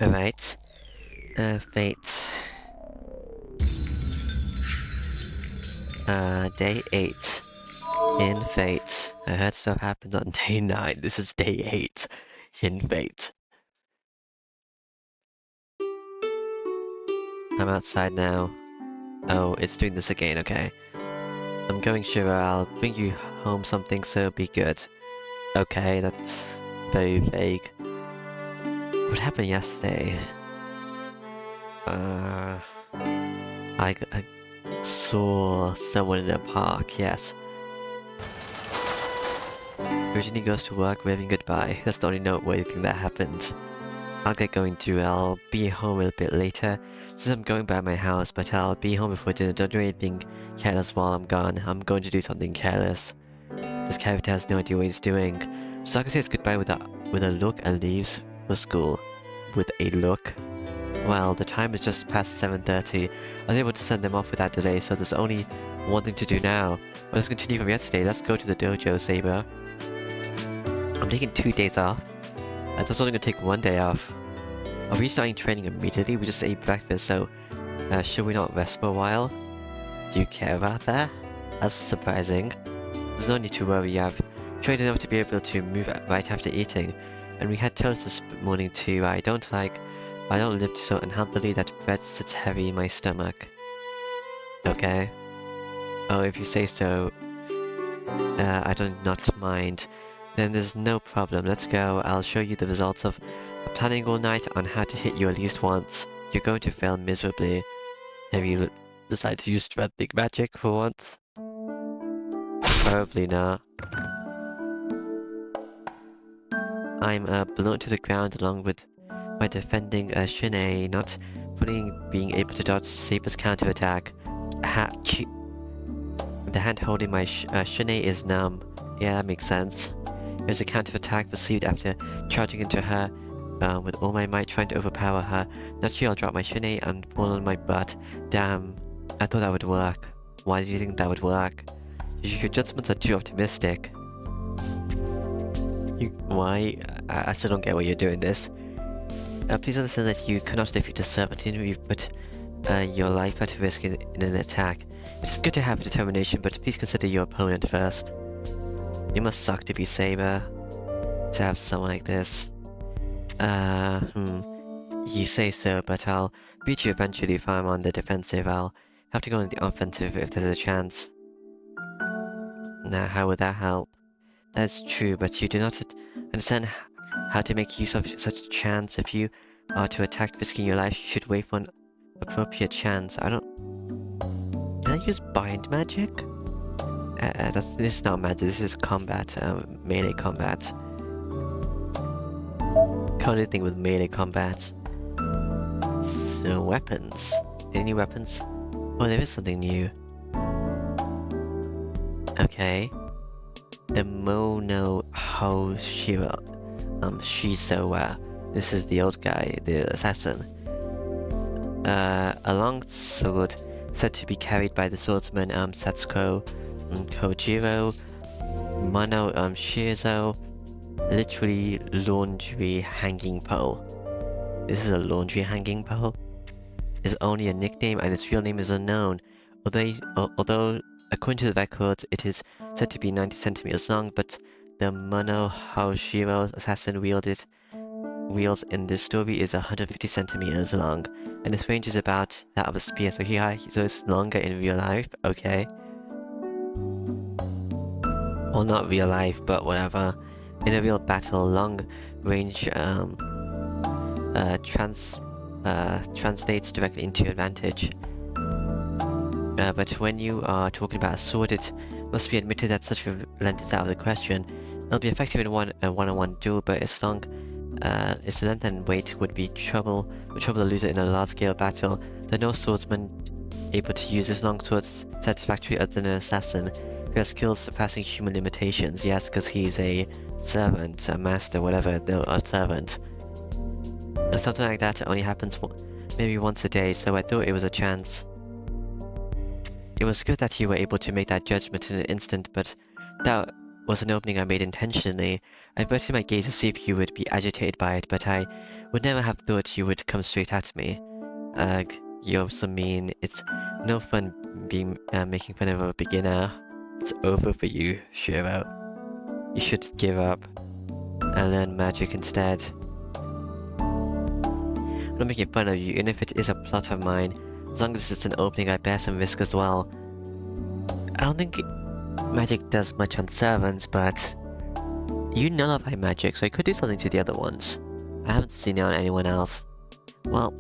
Alright. Fate. Day 8. In Fate. I heard stuff happens on day 9. This is day 8. In Fate. I'm outside now. Oh, it's doing this again, okay. I'm going Shiva, I'll bring you home something, so be good. Okay, that's very vague. What happened yesterday? I saw someone in a park, yes. Virginie goes to work waving goodbye. That's the only noteworthy thing that happened. I'll get going too. I'll be home a bit later, since I'm going by my house, but I'll be home before dinner. Don't do anything careless while I'm gone. I'm going to do something careless. This character has no idea what he's doing. Saka says goodbye with a look and leaves for school. With a look. Well, the time is just past 7:30. I was able to send them off without delay, so there's only one thing to do now. Well, let's continue from yesterday. Let's go to the dojo, Saber. I'm taking 2 days off. I was only gonna take 1 day off. Are we starting training immediately? We just ate breakfast, so should we not rest for a while? Do you care about that? That's surprising. There's no need to worry. I've trained enough to be able to move right after eating, and we had toast this morning too. I don't live so unhealthily that bread sits heavy in my stomach. Okay. Oh, if you say so. I don't not mind. Then there's no problem. Let's go. I'll show you the results of planning all night on how to hit you at least once. You're going to fail miserably. Have you decided to use Strength magic for once? Probably not. I'm blown to the ground along with my defending Shine, not being able to dodge Saber's counterattack. The hand holding my Shine is numb. Yeah, that makes sense. There's a counterattack received after charging into her with all my might, trying to overpower her. Naturally, I'll drop my Shine and fall on my butt. Damn, I thought that would work. Why do you think that would work? Your judgments are too optimistic. Why? I still don't get why you're doing this. Please understand that you cannot defeat a servant, you've put your life at risk in an attack. It's good to have determination, but please consider your opponent first. You must suck to be Saber, to have someone like this. You say so, but I'll beat you eventually if I'm on the defensive. I'll have to go on the offensive if there's a chance. Now, how would that help? That's true, but you do not understand how to make use of such a chance. If you are to attack risking your life, you should wait for an appropriate chance. Can I use bind magic? This is not magic, this is combat, melee combat. Can't do anything with melee combat. So, weapons. Any weapons? Oh, there is something new. Okay. The Mono Hoshiro. Shizowa. This is the old guy, the assassin. A long sword said to be carried by the swordsman Satsuko Kojiro. Mono Shizo. Literally laundry hanging pole. This is a laundry hanging pole. It's only a nickname and its real name is unknown. Although according to the records, it is said to be 90 centimeters long, but the Mono Hoshiro assassin wields in this story is 150 centimeters long, and its range is about that of a spear, so it's longer in real life, okay. Well, not real life, but whatever. In a real battle, long range translates directly into your advantage. But when you are talking about a sword, it must be admitted that such a length is out of the question. It'll be effective in a one-on-one duel, but its length and weight would trouble the loser in a large-scale battle. There are no swordsmen able to use this long sword satisfactorily other than an assassin, who has skills surpassing human limitations. Yes, because he's a servant, a master, whatever, a servant. And something like that only happens maybe once a day, so I thought it was a chance. It was good that you were able to make that judgment in an instant, but that was an opening I made intentionally. I averted my gaze to see if you would be agitated by it, but I would never have thought you would come straight at me. Ugh, you're so mean. It's no fun being making fun of a beginner. It's over for you, Shiro. You should give up and learn magic instead. I'm not making fun of you, even if it is a plot of mine. As long as it's an opening, I bear some risk as well. I don't think magic does much on servants, but you nullify magic, so I could do something to the other ones. I haven't seen it on anyone else. Well,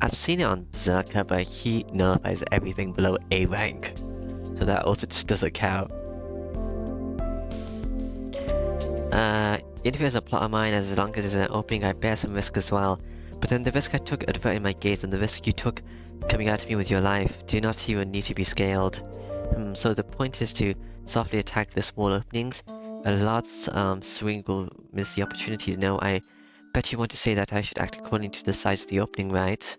I've seen it on Berserker, but he nullifies everything below A rank, so that also just doesn't count. If it's a plot of mine, as long as it's an opening, I bear some risk as well. But then the risk I took averting my gaze and the risk you took coming at me with your life do not even need to be scaled. So the point is to softly attack the small openings. A lot's swing will miss the opportunities. No, I bet you want to say that I should act according to the size of the opening, right?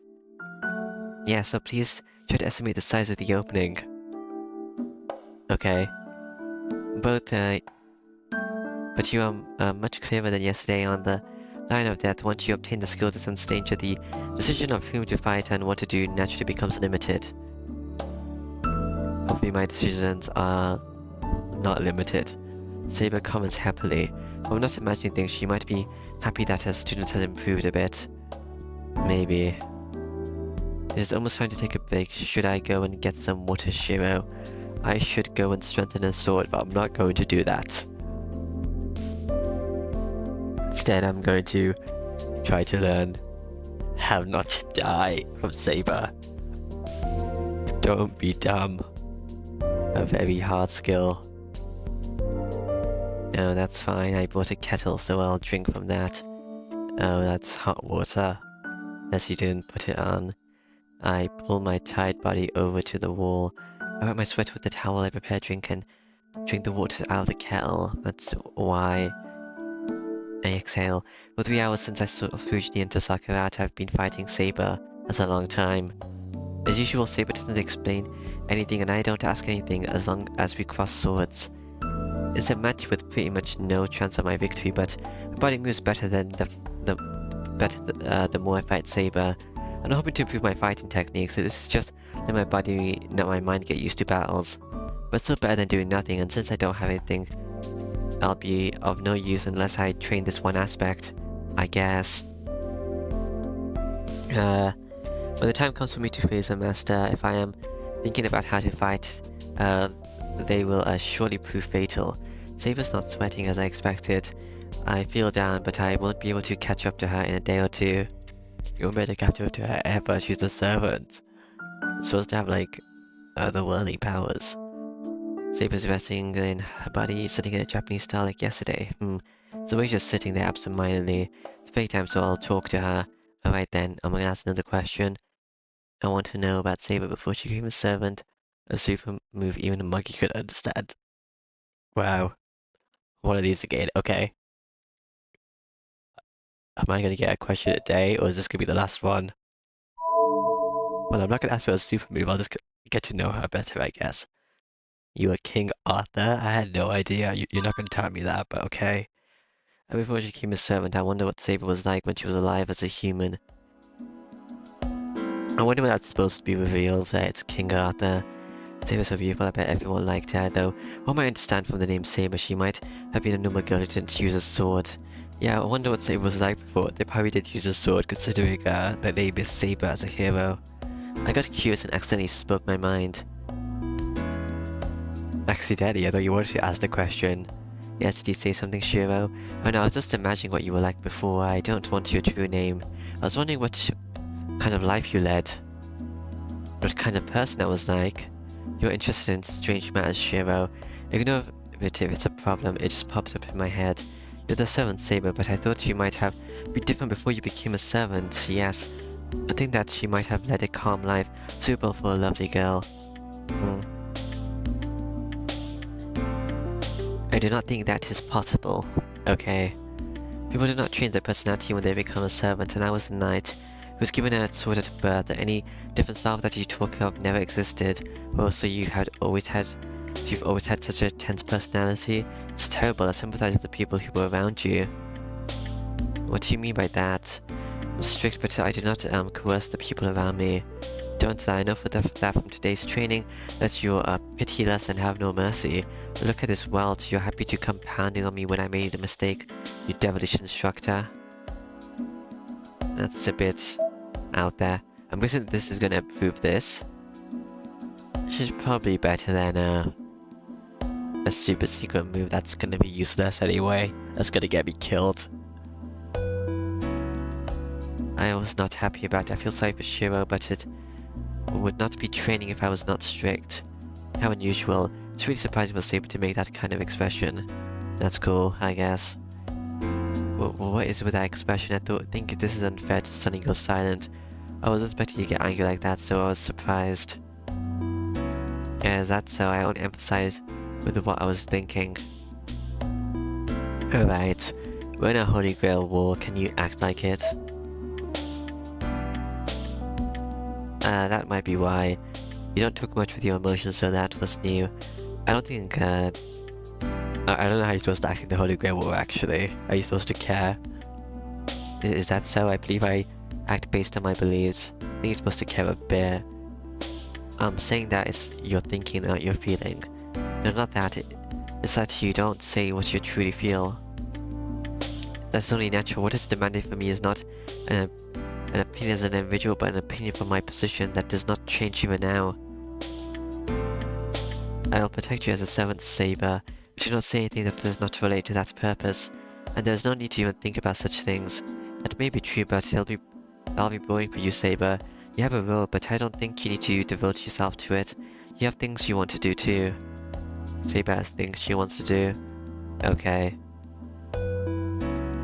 Yeah, so please try to estimate the size of the opening. Okay. But you are much clearer than yesterday on the line of death. Once you obtain the skill descent danger, the decision of whom to fight and what to do naturally becomes limited. Hopefully my decisions are not limited. Saber comments happily. I'm not imagining things. She might be happy that her student has improved a bit. Maybe. It is almost time to take a break. Should I go and get some water, Shiro? I should go and strengthen a sword, but I'm not going to do that. Instead, I'm going to try to learn how not to die from Saber. Don't be dumb. A very hard skill. No, that's fine. I bought a kettle, so I'll drink from that. Oh, that's hot water. Unless you didn't put it on. I pull my tired body over to the wall. I wipe my sweat with the towel. I prepare a drink and drink the water out of the kettle. That's why I exhale. For 3 hours since I saw Fujini and Tosaka out, I've been fighting Saber. That's a long time. As usual, Saber doesn't explain anything and I don't ask anything as long as we cross swords. It's a match with pretty much no chance of my victory, but my body moves better than the more I fight Saber. I'm hoping to improve my fighting techniques, so this is just let my body, not my mind, get used to battles. But still better than doing nothing, and since I don't have anything, I'll be of no use unless I train this one aspect, I guess. When the time comes for me to face a master, if I am thinking about how to fight, they will surely prove fatal. Saber's not sweating as I expected. I feel down, but I won't be able to catch up to her in a day or two. You won't be able to catch up to her ever, she's a servant. Supposed to have like otherworldly powers. Saber's resting in her body, sitting in a Japanese style like yesterday. So we're just sitting there absentmindedly. It's playtime, so I'll talk to her. Alright then, I'm gonna ask another question. I want to know about Saber before she became a servant. A super move even a monkey could understand. Wow. One of these again, okay. Am I gonna get a question a day, or is this gonna be the last one? Well, I'm not gonna ask her a super move, I'll just get to know her better, I guess. You are King Arthur? I had no idea. You're not gonna tell me that, but okay. And before she became a servant, I wonder what Saber was like when she was alive as a human. I wonder when that's supposed to be revealed, that it's King Arthur. Saber's so beautiful, I bet everyone liked her, though what I understand from the name Saber, she might have been a normal girl who didn't use a sword. Yeah, I wonder what Saber was like before. They probably did use a sword, considering the name is Saber as a hero. I got curious and accidentally spoke my mind. Accidentally? I thought you wanted to ask the question. Yes, did you say something, Shiro? Oh no, I was just imagining what you were like before. I don't want your true name. I was wondering what kind of life you led. What kind of person I was like. You're interested in strange matters, Shiro. Ignore it if it's a problem, it just popped up in my head. You're the servant, Saber, but I thought you might have been different before you became a servant. Yes, I think that she might have led a calm life, suitable for a lovely girl. I do not think that is possible. Okay. People do not change their personality when they become a servant, and I was a knight who was given a sword at birth. Any different self that you talk of never existed. Well, so you had always had You've always had such a tense personality. It's terrible. I sympathize with the people who were around you. What do you mean by that? I'm strict, but I do not coerce the people around me. Don't I know for that from today's training that you are pitiless and have no mercy. Look at this world. You're happy to come pounding on me when I made a mistake, you devilish instructor. That's a bit out there. I'm guessing this is gonna prove this. Which is probably better than a super secret move that's gonna be useless anyway. That's gonna get me killed. I was not happy about it. I feel sorry for Shiro, but it would not be training if I was not strict. How unusual. It's really surprising for Saber to make that kind of expression. That's cool, I guess. What is it with that expression? I think this is unfair to suddenly go silent. I wasn't expecting you to get angry like that, so I was surprised. Yeah, that's so. I only emphasize with what I was thinking. Alright, we're in a Holy Grail war. Can you act like it? That might be why. You don't talk much with your emotions, so that was new. I don't think, I don't know how you're supposed to act in the Holy Grail War, actually. Are you supposed to care? Is that so? I believe I act based on my beliefs. I think you're supposed to care a bit. Saying that is your thinking, not your feeling. No, not that. It's that you don't say what you truly feel. That's only natural. What is demanded from me is not an opinion as an individual, but an opinion from my position that does not change even now. I will protect you as a servant, Saber. You should not say anything that does not relate to that purpose, and there is no need to even think about such things. That may be true, but I'll be boring for you, Saber. You have a role, but I don't think you need to devote yourself to it. You have things you want to do too. Saber has things she wants to do. Okay.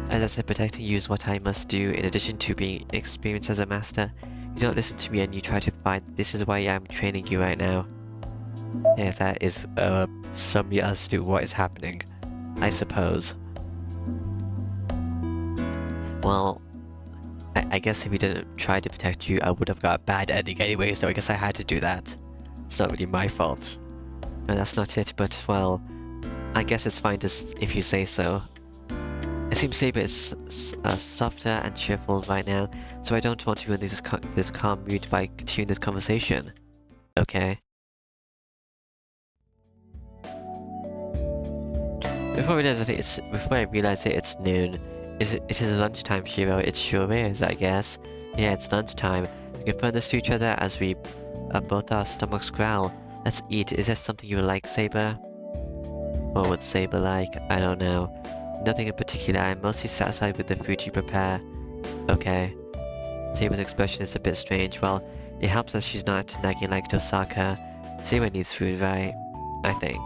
As I said, protecting you is what I must do, in addition to being experienced as a master. You don't listen to me and you try to fight. This is why I'm training you right now. Yeah, that is summary as to what is happening, I suppose. Well, I guess if he didn't try to protect you, I would have got a bad ending anyway, so I guess I had to do that. It's not really my fault. No, that's not it, but well, I guess it's fine if you say so. It seems Saber is softer and cheerful right now, so I don't want to ruin this calm mood by continuing this conversation. Okay. Before I realize it's noon. It is lunchtime, Shiro. It sure is, I guess. Yeah, it's lunchtime. We confirm this to each other as we both our stomachs growl. Let's eat. Is there something you would like, Saber? What would Saber like? I don't know. Nothing in particular. I'm mostly satisfied with the food you prepare. Okay. Saber's expression is a bit strange. Well, it helps that she's not nagging like Tosaka. Saber needs food, right? I think.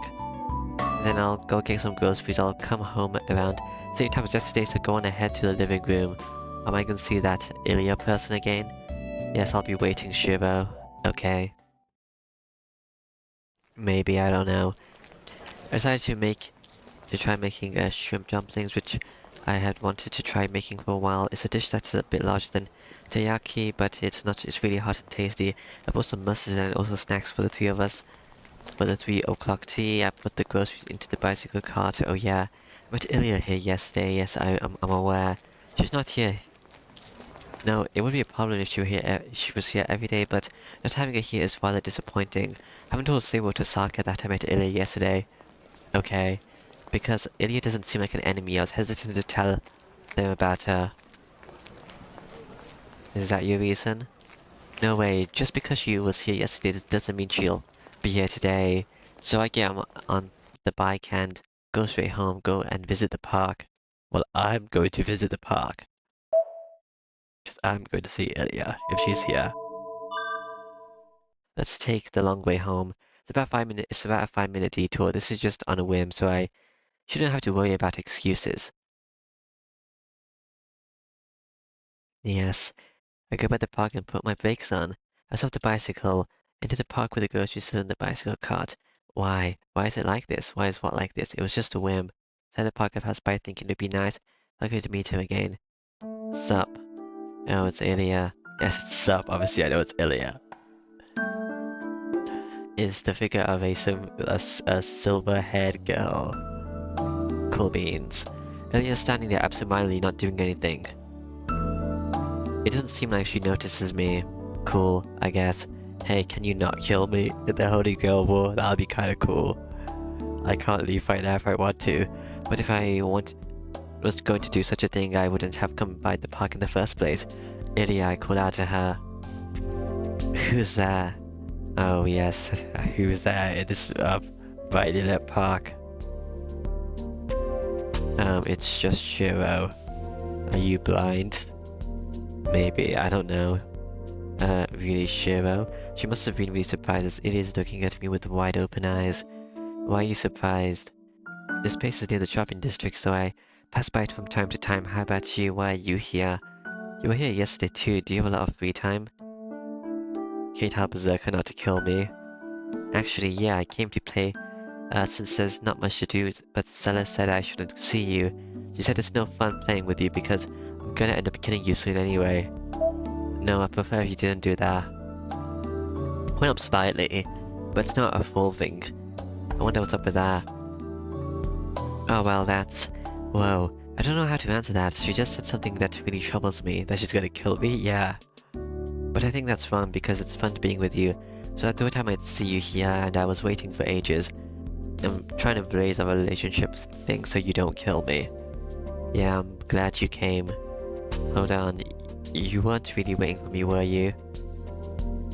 Then I'll go get some groceries. I'll come home around same time as yesterday, so go on ahead to the living room. Am I gonna see that Ilya person again? Yes, I'll be waiting, Shiro. Okay. Maybe, I don't know. I decided to try making shrimp dumplings, which I had wanted to try making for a while. It's a dish that's a bit larger than teriyaki, but it's really hot and tasty. I bought some mustard and also snacks for the three of us. For the 3 o'clock tea, I put the groceries into the bicycle cart. Oh yeah, I met Ilya here yesterday. Yes, I'm aware. She's not here. No, it would be a problem if she was here every day, but not having her here is rather disappointing. I haven't told Seiwo Tosaka that I met Ilya yesterday. Okay. Because Ilya doesn't seem like an enemy, I was hesitant to tell them about her. Is that your reason? No way, just because she was here yesterday doesn't mean she'll be here today. So I get on the bike and go straight home, go and visit the park. Well, I'm going to visit the park. Just I'm going to see Ilya if she's here. Let's take the long way home. It's about 5 minutes. It's about a 5-minute detour. This is just on a whim, so I shouldn't have to worry about excuses. Yes, I go by the park and put my brakes on. I stop the bicycle into the park with the groceries still in the bicycle cart. Why? Why is it like this? Why is what like this? It was just a whim. Inside the park I passed by thinking it'd be nice. I'm going to meet him again. Sup? Oh, it's Ilya. Yes, it's Sup. Obviously I know it's Ilya. is the figure of a silver-haired girl. Cool beans. Elia's standing there absentmindedly, not doing anything. It doesn't seem like she notices me. Cool, I guess. Hey, can you not kill me in the Holy Grail War? That'll be kinda cool. I can't leave right now if I want to, but if I was going to do such a thing, I wouldn't have come by the park in the first place. Ilia, I called out to her. Who's there? Oh yes, who's there in this brightly lit park? It's just Shiro. Are you blind? Maybe, I don't know. Really, Shiro? She must have been really surprised as Ilia's looking at me with wide open eyes. Why are you surprised? This place is near the shopping district, so I pass by it from time to time. How about you? Why are you here? You were here yesterday too. Do you have a lot of free time? Can you tell Berserker not to kill me? Actually, yeah, I came to play, since there's not much to do, but Stella said I shouldn't see you. She said it's no fun playing with you because I'm gonna end up killing you soon anyway. No, I prefer if you didn't do that. Went up slightly, but it's not a full thing. I wonder what's up with that. Oh well, that's... Whoa, I don't know how to answer that. She just said something that really troubles me, that she's gonna kill me, yeah. But I think that's fun because it's fun being with you. So I thought I might see you here and I was waiting for ages. I'm trying to raise our relationship thing so you don't kill me. Yeah, I'm glad you came. Hold on, you weren't really waiting for me, were you?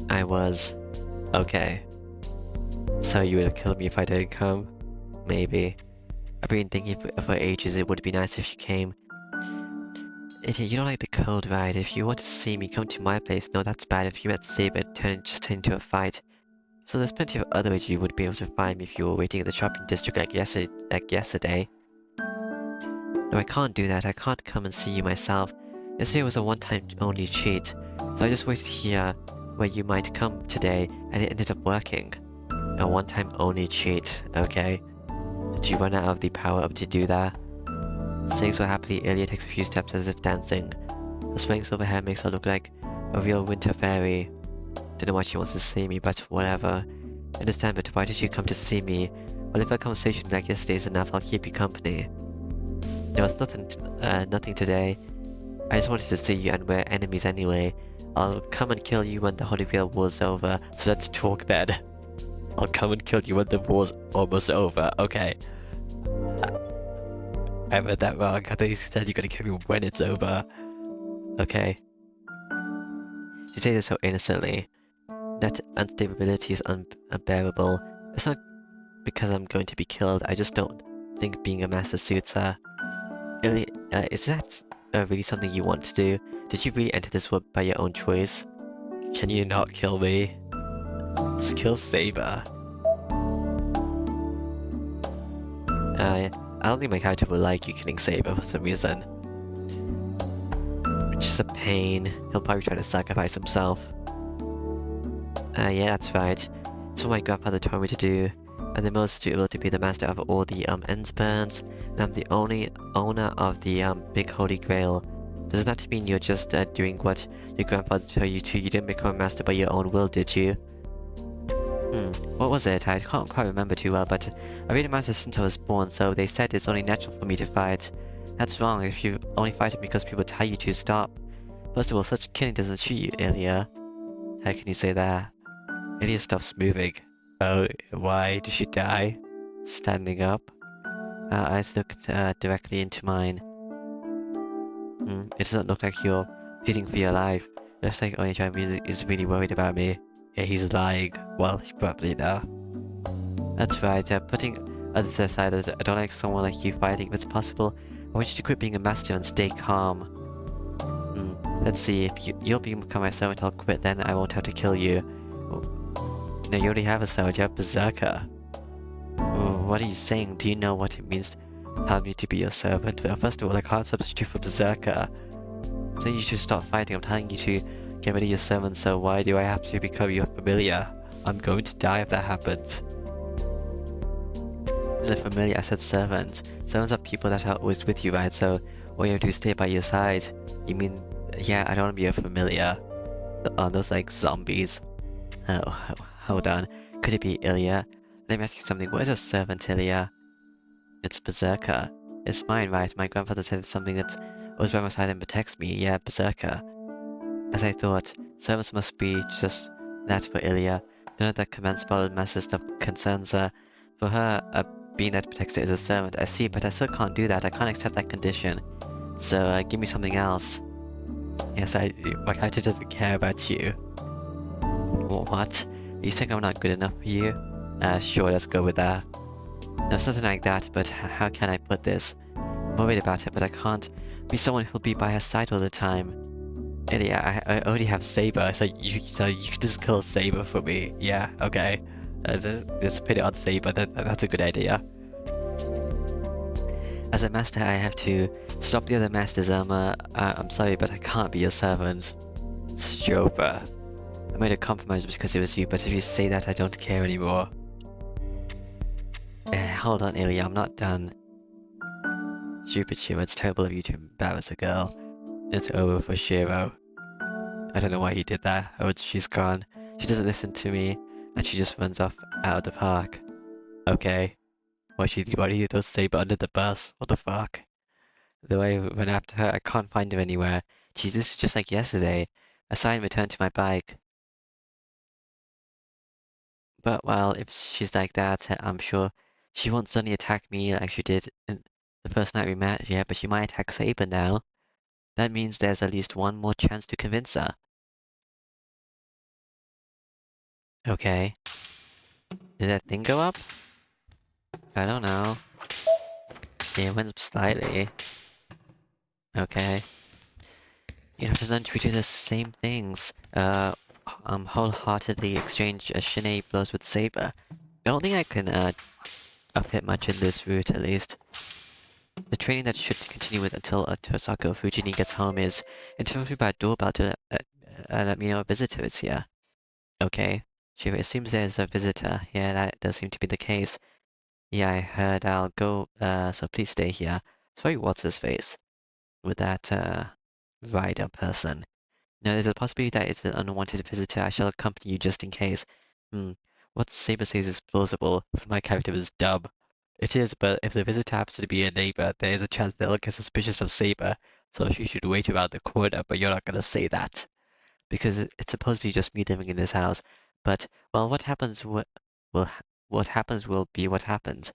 I was. Okay. So you would have killed me if I didn't come? Maybe. I've been thinking for ages it would be nice if you came. You don't like the cold, right? If you want to see me, come to my place. No, that's bad. If you met Saber, just turn into a fight. So there's plenty of other ways you would be able to find me if you were waiting in the shopping district like yesterday. No, I can't do that. I can't come and see you myself. Yesterday was a one-time only cheat. So I just waited here where you might come today, and it ended up working. A one-time only cheat, okay? Did you run out of the power up to do that? Saying so happily, Ilia takes a few steps as if dancing. Her swaying silver hair makes her look like a real winter fairy. Don't know why she wants to see me, but whatever. Understand, but why did you come to see me? Well, if a conversation like yesterday's enough, I'll keep you company. No, it's nothing today. I just wanted to see you, and we're enemies anyway. I'll come and kill you when the Holy Grail War's over, so let's talk then. I'll come and kill you when the war's almost over, okay. I read that wrong. I thought you said you're gonna kill me when it's over. Okay. You say this so innocently. That instability is unbearable. It's not because I'm going to be killed, I just don't think being a master suits her. Is that really something you want to do? Did you really enter this world by your own choice? Can you not kill me? Just kill Saber. I don't think my character will like you killing Saber for some reason. Which is a pain. He'll probably try to sacrifice himself. Yeah, that's right. It's what my grandfather told me to do. I'm the most suitable to be the master of all the Ensburns, and I'm the only owner of the big Holy Grail. Does that mean you're just doing what your grandfather told you to? You didn't become a master by your own will, did you? What was it? I can't quite remember too well, but I've been a master since I was born, so they said it's only natural for me to fight. That's wrong. If you only fight it because people tell you to stop. First of all, such killing doesn't shoot you, Ilia. How can you say that? Ilia stops moving. Oh, why? Did she die? Standing up? Her eyes looked directly into mine. It doesn't look like you're feeling for your life. It looks like Onitron is really worried about me. Yeah, he's lying. Well, he probably know. That's right, putting others aside, I don't like someone like you fighting. If it's possible, I want you to quit being a master and stay calm. Let's see, if you'll become my servant, I'll quit, then I won't have to kill you. No, you already have a servant, you have Berserker. What are you saying? Do you know what it means to tell me to be your servant? Well, first of all, I can't substitute for Berserker. I'm saying you should stop fighting. I'm telling you to get rid of your servant, so why do I have to become your familiar? I'm going to die if that happens. In a familiar, I said servant. Servants are people that are always with you, right? So all you have to do is stay by your side. You mean, yeah, I don't want to be a familiar. Are those like zombies? Oh, hold on. Could it be Ilya? Let me ask you something. What is a servant, Ilya? It's Berserker. It's mine, right? My grandfather said it's something that was by my side and protects me. Yeah, Berserker. As I thought, servants must be just that for Ilya. None of that command spell master stuff concerns her. For her, a being that protects her is a servant. I see, but I still can't do that. I can't accept that condition. So, give me something else. Yes, my character doesn't care about you. What? You think I'm not good enough for you? Sure, let's go with that. No, something like that, but how can I put this? I'm worried about her, but I can't be someone who'll be by her side all the time. Ilya, I already have Saber, so you can just kill Saber for me. Yeah, okay. Just put it on Saber, that's a good idea. As a master, I have to stop the other masters. I'm sorry, but I can't be your servant. Stroper. I made a compromise because it was you, but if you say that, I don't care anymore. Hold on, Ilya, I'm not done. Stupid Shiro, it's terrible of you to embarrass a girl. It's over for Shiro. I don't know why he did that. Oh, she's gone. She doesn't listen to me, and she just runs off out of the park. Okay. Why do you throw Saber under the bus? What the fuck? Though I went after her, I can't find her anywhere. Geez, this is just like yesterday. A sign returned to my bike. But well, if she's like that, I'm sure she won't suddenly attack me like she did in the first night we met. Yeah, but she might attack Saber now. That means there's at least one more chance to convince her. Okay. Did that thing go up? I don't know. Yeah, it went up slightly. Okay. You know, to lunch we do the same things. Wholeheartedly exchange Shine blows with Saber. I don't think I can up it much in this route at least. The training that should continue with until Tosako Fujini gets home is interrupted by a doorbell to let me know a visitor is here. Okay. Sure, it seems there's a visitor. Yeah, that does seem to be the case. Yeah, I heard I'll go, so please stay here. Sorry, what's his face? With that, rider person. No, there's a possibility that it's an unwanted visitor. I shall accompany you just in case. What Saber says is plausible, but my character is dumb. It is, but if the visitor happens to be a neighbor, there is a chance they'll get suspicious of Saber, so she should wait around the corner, but you're not gonna say that. Because it's supposedly just me living in this house. But, well, what happens will be what happens.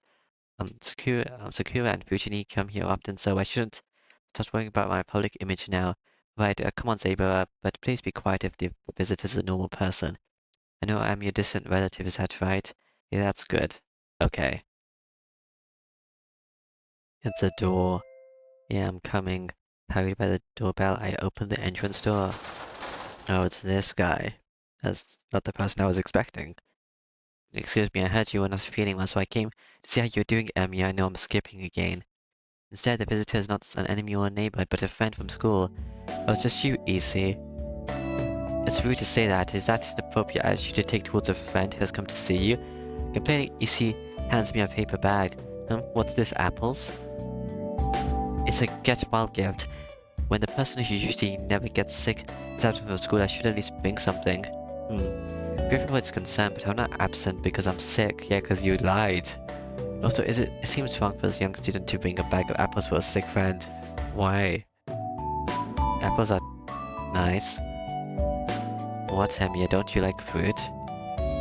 Sakura and Fujini come here often, so I shouldn't start worrying about my public image now. Right, come on, Saber, but please be quiet if the visitor's a normal person. I know I'm your distant relative, is that right? Yeah, that's good. Okay. It's a door. Yeah, I'm coming. Hurried by the doorbell, I open the entrance door. Oh, it's this guy. That's not the person I was expecting. Excuse me, I heard you were not feeling well, so I came to see how you're doing, Emi. I know I'm skipping again. Instead, the visitor is not an enemy or a neighbor, but a friend from school. Oh, it's just you, EC. It's rude to say that. Is that an appropriate attitude to take towards a friend who has come to see you? Complaining, EC hands me a paper bag. What's this, apples? It's a get well gift. When the person who usually never gets sick is out from school, I should at least bring something. Griffin was concerned, but I'm not absent because I'm sick. Yeah, because you lied. Also, it seems wrong for this young student to bring a bag of apples for a sick friend. Why? Apples are nice. What, Hemia, don't you like fruit?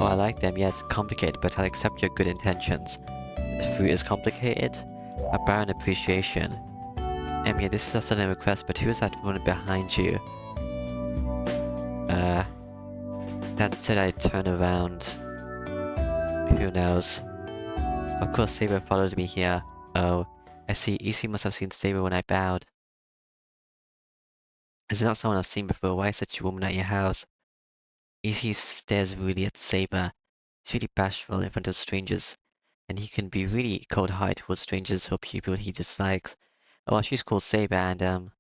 Oh, I like them. Yeah, it's complicated, but I'll accept your good intentions. If fruit is complicated, I bear an appreciation. Hemia, this is a sudden request, but who is that woman behind you? That said, I turn around. Who knows? Of course, Saber followed me here. Oh, I see. EC must have seen Saber when I bowed. Is it not someone I've seen before? Why is such a woman at your house? EC stares really at Saber. He's really bashful in front of strangers, and he can be really cold-hearted towards strangers or people he dislikes. Oh, well, she's called Saber, and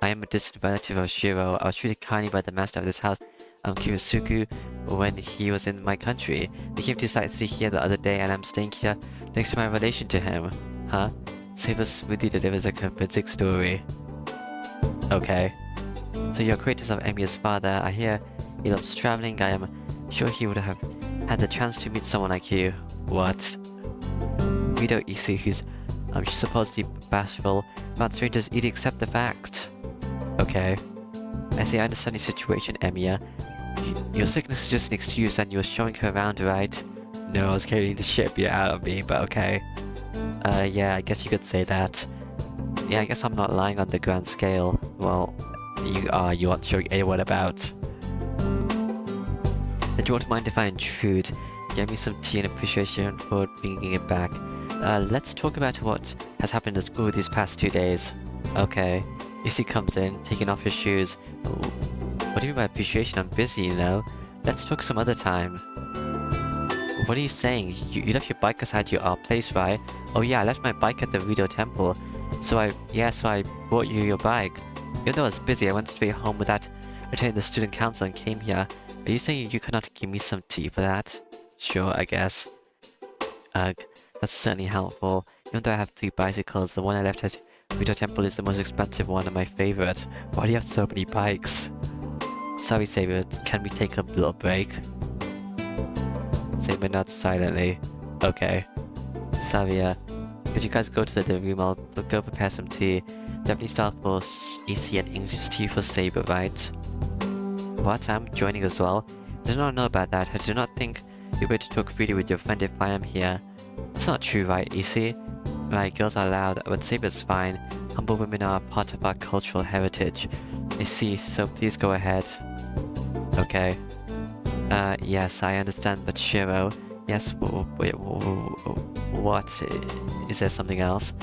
I am a distant relative of Shiro. I was treated kindly by the master of this house, Kirisuke, when he was in my country. They came to sightsee here the other day, and I'm staying here thanks to my relation to him. Huh? Saber smoothly delivers a convincing story. Okay. So you're acquaintance of Emiya's father. I hear he loves traveling. I am sure he would have had the chance to meet someone like you. What? Rito Isi, who's supposedly bashful about strangers eating, accept the fact. Okay. I see, I understand your situation, Emiya. Your sickness is just an excuse and you were showing her around, right? No, I was carrying the shit out of me, but okay. Yeah, I guess you could say that. Yeah, I guess I'm not lying on the grand scale. Well, you aren't showing anyone about. And you won't mind if I intrude? Give me some tea and appreciation for bringing it back. Let's talk about what has happened at school these past 2 days. Okay. Issy comes in, taking off his shoes. What do you mean by appreciation? I'm busy, you know? Let's talk some other time. What are you saying? You left your bike aside your place, right? Oh yeah, I left my bike at the Rito Temple. So I brought you your bike. Even though I was busy, I went straight home without attending the student council and came here. Are you saying you cannot give me some tea for that? Sure, I guess. Ugh, that's certainly helpful. Even though I have 3 bicycles, the one I left at Rito Temple is the most expensive one and my favorite. Why do you have so many bikes? Sorry, Saber, can we take a little break? Saber nods silently. Okay. Savia, could you guys go to the living room? I'll go prepare some tea. Definitely start for EC and English tea for Saber, right? What? I'm joining as well? I do not know about that. I do not think you'll be able to talk freely with your friend if I am here. It's not true, right, EC? Right, girls are loud, but Saber's fine. Humble women are part of our cultural heritage. I see, so please go ahead. Okay. Yes, I understand, but Shiro... Yes, wait, what? Is there something else?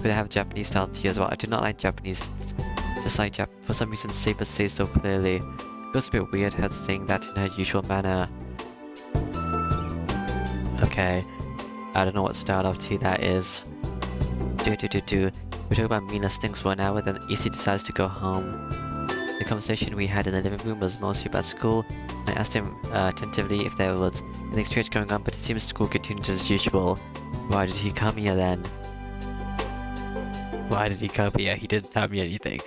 Could I have Japanese style tea as well? I do not like Japanese, just like for some reason Saber says so clearly. It feels a bit weird her saying that in her usual manner. Okay. I don't know what style of tea that is. We're talking about meaningless things for an hour, then Issy decides to go home. The conversation we had in the living room was mostly about school. I asked him attentively if there was anything strange going on, but it seems school continued as usual. Why did he come here then? Why did he come here? He didn't tell me anything.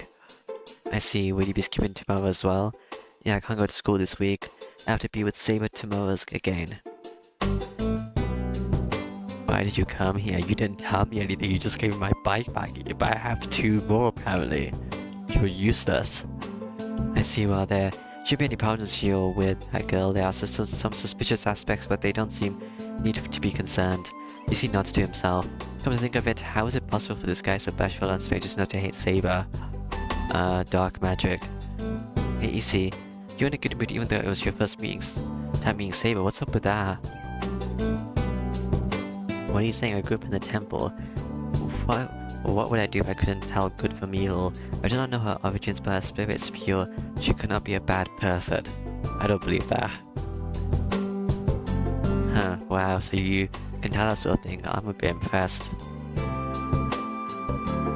I see. Will you be skipping tomorrow as well? Yeah, I can't go to school this week. I have to be with Saber tomorrow again. Why did you come here? You didn't tell me anything. You just gave me my bike back. But I have 2 more apparently. You were useless. I see. Well, there should be any problems here with that girl. There are some suspicious aspects, but they don't seem need to be concerned. Issy nods to himself. Come to think of it, how is it possible for this guy so bashful and strangers not to hate Saber? Dark magic. Hey Issy, you're in a good mood even though it was your first time meeting Saber. What's up with that? What are you saying? I grew up in the temple. What would I do if I couldn't tell good from evil? I do not know her origins, but her spirit is pure. She could not be a bad person. I don't believe that. Huh, wow, so you can tell that sort of thing. I'm a bit impressed.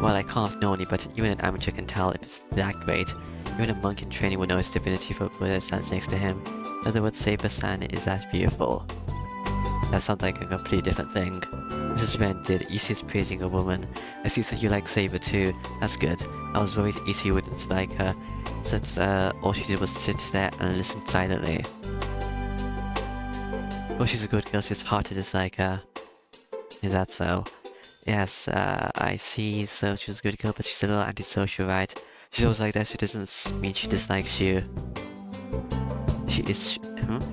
Well, I can't know any, but even an amateur can tell if it's that great. Even a monk in training would know his divinity for Buddha stands next to him. In other words, Saber-san is that beautiful. That sounds like a completely different thing. This is splendid. Issy's praising a woman. I see that you like Saber too. That's good. I was worried Issy wouldn't like her, since all she did was sit there and listen silently. Oh, she's a good girl, so it's hard to dislike her. Is that so? Yes, I see. So she's a good girl, but she's a little antisocial, right? She's always like that, so it doesn't mean she dislikes you. Is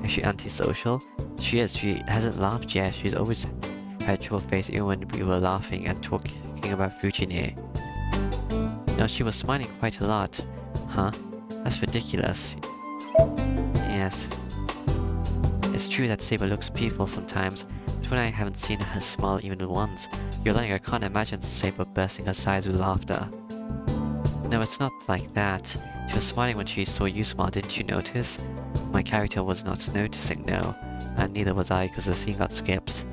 she antisocial? She is. She hasn't laughed yet. She's always had a trouble face even when we were laughing and talking about Fujine. No, she was smiling quite a lot. Huh? That's ridiculous. Yes. It's true that Saber looks peaceful sometimes, but when I haven't seen her smile even once, you're lying. I can't imagine Saber bursting her sides with laughter. No, it's not like that. She was smiling when she saw you smile, didn't you notice? My character was not noticing, no. And neither was I, because the scene got skipped.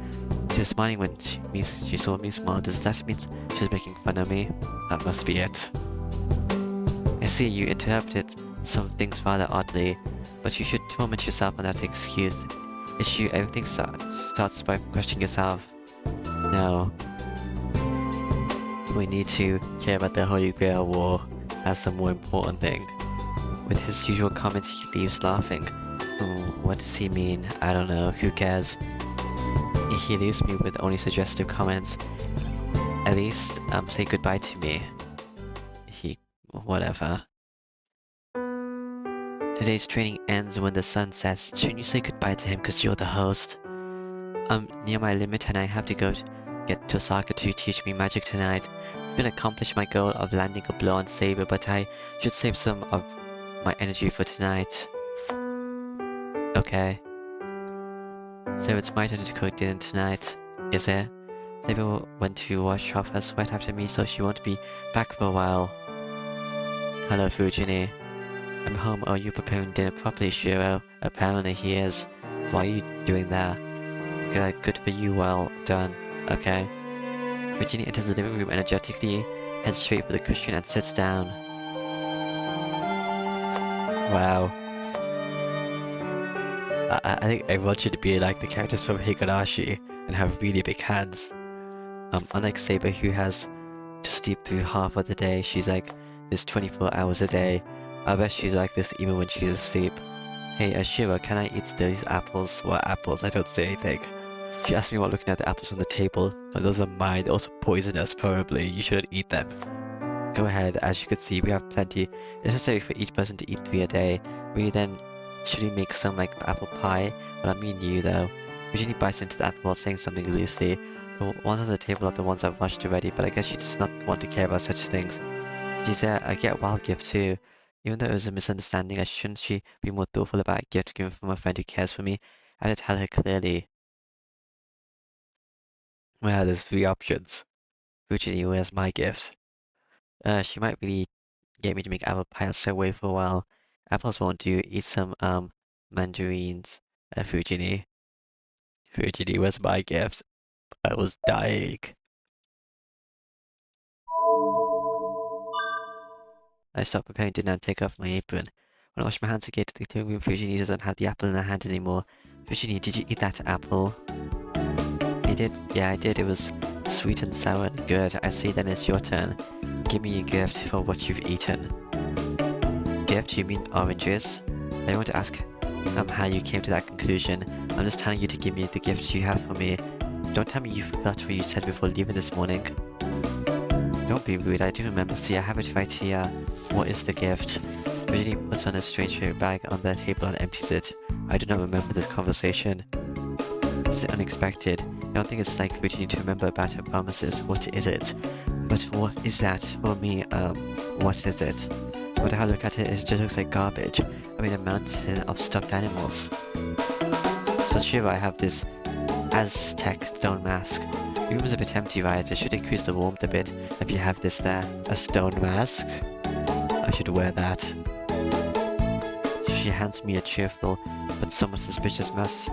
She was smiling when she saw me smile. Does that mean she was making fun of me? That must be it. I see you interpreted some things rather oddly, but you should torment yourself on that excuse. Issue everything starts by questioning yourself. No. We need to care about the Holy Grail War. That's the more important thing. With his usual comments, he leaves laughing. What does he mean? I don't know, who cares? He leaves me with only suggestive comments. At least, say goodbye to me. Whatever. Today's training ends when the sun sets. Shouldn't you say goodbye to him because you're the host? I'm near my limit and I have to go get Tosaka to teach me magic tonight. I'm gonna accomplish my goal of landing a blow on Saber, but I should save some of my energy for tonight. Okay. So it's my turn to cook dinner tonight, is it? Saber went to wash off her sweat after me, so she won't be back for a while. Hello, Fujini. I'm home. Are you preparing dinner properly, Shiro? Apparently he is. Why are you doing that? Good for you, well done. Okay. Fujini enters the living room energetically, heads straight for the cushion and sits down. Wow. I think I want you to be like the characters from Higurashi and have really big hands. Unlike Saber, who has to sleep through half of the day, she's like this 24 hours a day. I bet she's like this even when she's asleep. Hey, Shiro, can I eat these apples? What apples? I don't say anything. She asked me while looking at the apples on the table. Oh, those are mine. They're also poisonous, probably. You shouldn't eat them. Go ahead. As you can see, we have plenty. It's necessary for each person to eat 3 a day. We then should we make some like apple pie? Well, I mean you though. Eugenie bites into the apple while saying something loosely. The ones on the table are the ones I've washed already, but I guess she does not want to care about such things. She said, I get a wild gift too. Even though it was a misunderstanding, shouldn't she be more thoughtful about a gift given from a friend who cares for me? I had to tell her clearly. Well, there's 3 options. Fujini, where's my gift? She might really get me to make apple pie. I'll stay away for a while. Apples won't do. Eat some, mandarins. Fujini. Fujini, where's my gift? I was dying. I stop preparing dinner and take off my apron. When I wash my hands again to the living room, Fujini doesn't have the apple in her hand anymore. Fujini, did you eat that apple? I did. Yeah, I did. It was sweet and sour and good. I see, then it's your turn. Give me a gift for what you've eaten. Gift? You mean oranges? I want to ask how you came to that conclusion. I'm just telling you to give me the gift you have for me. Don't tell me you forgot what you said before leaving this morning. Don't be rude, I do remember. See, I have it right here. What is the gift? Virginie puts on a strange paper bag on the table and empties it. I do not remember this conversation. This is unexpected. I don't think it's like Virginie to remember about her promises. What is it? But what is that for me? What is it? When I look at it, it just looks like garbage. I mean, a mountain of stuffed animals. So sure, I have this Aztec stone mask. The room is a bit empty, right? I should increase the warmth a bit. If you have this there, a stone mask. I should wear that. She hands me a cheerful but somewhat suspicious mask,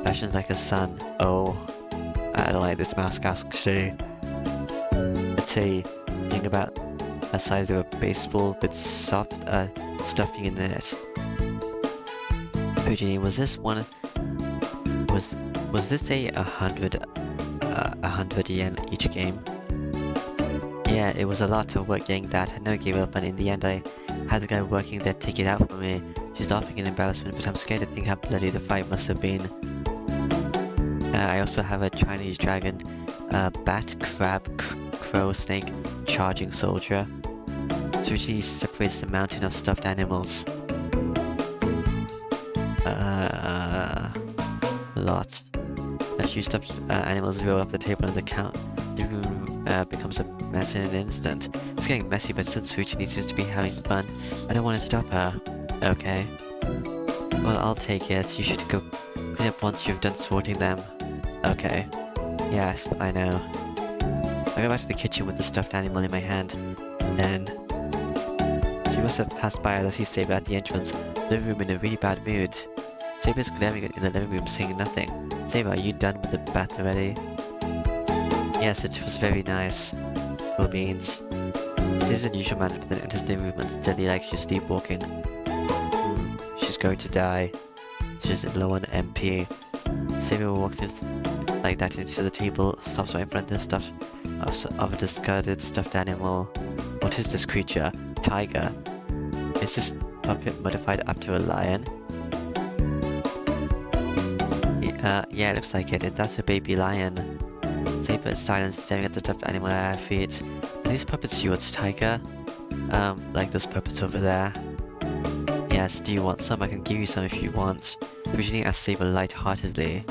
fashioned like a sun. Oh, I don't like this mask actually. It's a thing about the size of a baseball with soft stuffing in it. Eugenie, was this one? Was this a 100 yen each game? Yeah, it was a lot of work getting that. I never gave up, and in the end I had the guy working there take it out for me. She's laughing in embarrassment, but I'm scared to think how bloody the fight must have been. I also have a Chinese dragon, bat, crab, crow, snake, charging soldier. So she separates the mountain of stuffed animals. Lots. A few stuffed animals roll off the table and the room becomes a mess in an instant. It's getting messy, but since Fuchini seems to be having fun, I don't want to stop her. Okay. Well, I'll take it. You should go clean up once you've done sorting them. Okay. Yes, I know. I go back to the kitchen with the stuffed animal in my hand. Then she must have passed by as I see Saber at the entrance. The room in a really bad mood. Saber's glaring in the living room, saying nothing. Saber, are you done with the bath already? Yes, it was very nice. Cool beans. This is an unusual man, but then enters the living room and steadily like she's sleepwalking. She's going to die. She's low on MP. Saber walks like that into the table, stops right in front of the stuff of a discarded stuffed animal. What is this creature? Tiger. Is this puppet modified after a lion? Yeah, it looks like it. That's a baby lion. Saber is silent, staring at the stuffed animal at her feet. Are these puppets yours, Tiger? Like those puppets over there. Yes, do you want some? I can give you some if you want. Fujini asked Saber light-heartedly.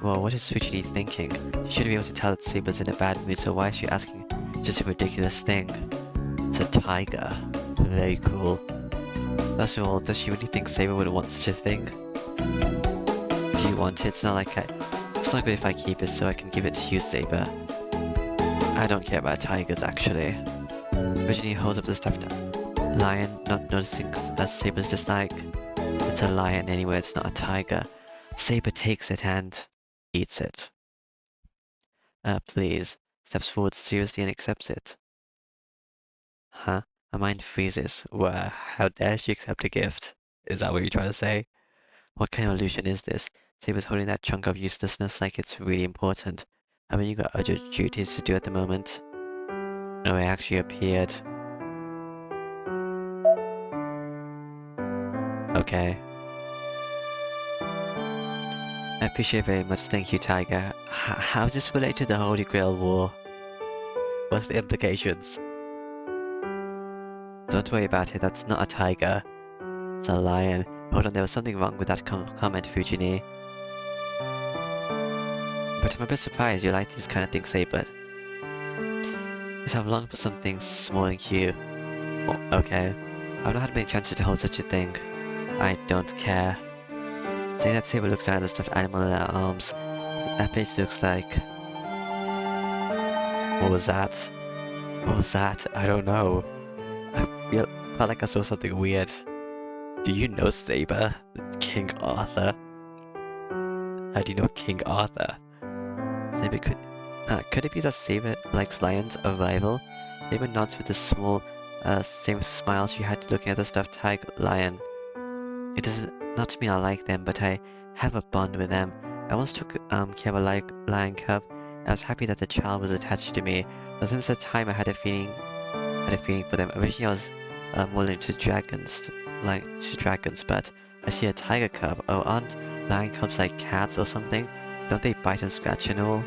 Well, what is Fujini thinking? She should be able to tell that Saber's in a bad mood, so why is she asking just a ridiculous thing? It's a tiger. Very cool. First of all, does she really think Saber would want such a thing? Do you want it? It's not like it's not good if I keep it, so I can give it to you, Saber. I don't care about tigers, actually. Virginie holds up the stuffed lion, not noticing Saber's dislike. It's a lion anyway, it's not a tiger. Saber takes it and eats it. Please. Steps forward seriously and accepts it. Huh? Her mind freezes. Where? How dare she accept a gift? Is that what you're trying to say? What kind of illusion is this? Saber's holding that chunk of uselessness like it's really important. I mean, you got urgent duties to do at the moment. No, it actually appeared. Okay. I appreciate it very much, thank you, Tiger. How does this relate to the Holy Grail War? What's the implications? Don't worry about it, that's not a tiger. It's a lion. Hold on, there was something wrong with that comment, Fujini. But I'm a bit surprised you like this kind of thing, Saber. Yes, I've longed for something small and cute. Oh, okay. I've not had many chances to hold such a thing. I don't care. Saying that, Saber looks down at the stuffed animal in her arms. That bitch looks like... What was that? What was that? I don't know. I felt like I saw something weird. Do you know Saber? King Arthur? How do you know King Arthur? Saber could it be that Saber likes lions, a rival? Saber nods with the small, same smile she had looking at the stuffed tiger lion. It does not mean I like them, but I have a bond with them. I once took care of a lion cub, and I was happy that the child was attached to me. But since that time, I had a feeling for them. Originally, I was more into dragons, but I see a tiger cub. Oh, aren't lion cubs like cats or something? Don't they bite and scratch and all?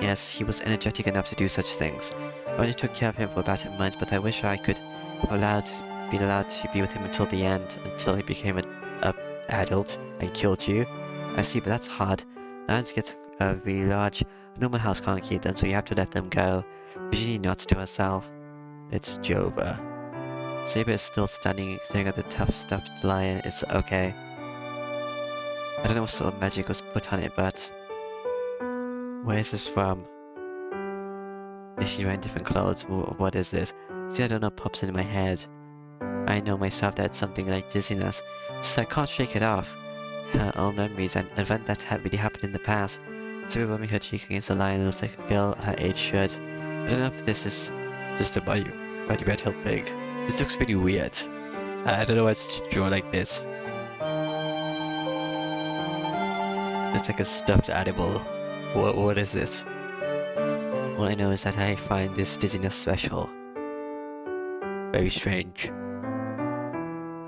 Yes, he was energetic enough to do such things. I only took care of him for about a month, but I wish I could have been allowed to be with him until the end, until he became an adult and killed you. I see, but that's hard. Lions get really large. A normal house can't keep them, so you have to let them go. Virginie nods to herself. It's Jova. Saber is still standing, staring at the tough stuffed lion. It's okay. I don't know what sort of magic was put on it, but... Where is this from? Is she wearing different clothes? What is this? See, I don't know pops in my head. I know myself that it's something like dizziness, so I can't shake it off. Her own memories and event that had really happened in the past. Saber rubbing her cheek against the lion looks like a girl her age should. I don't know if this is just a monumental thing. This looks really weird. I don't know why it's drawn like this. It's like a stuffed animal. What is this? All I know is that I find this dizziness special. Very strange.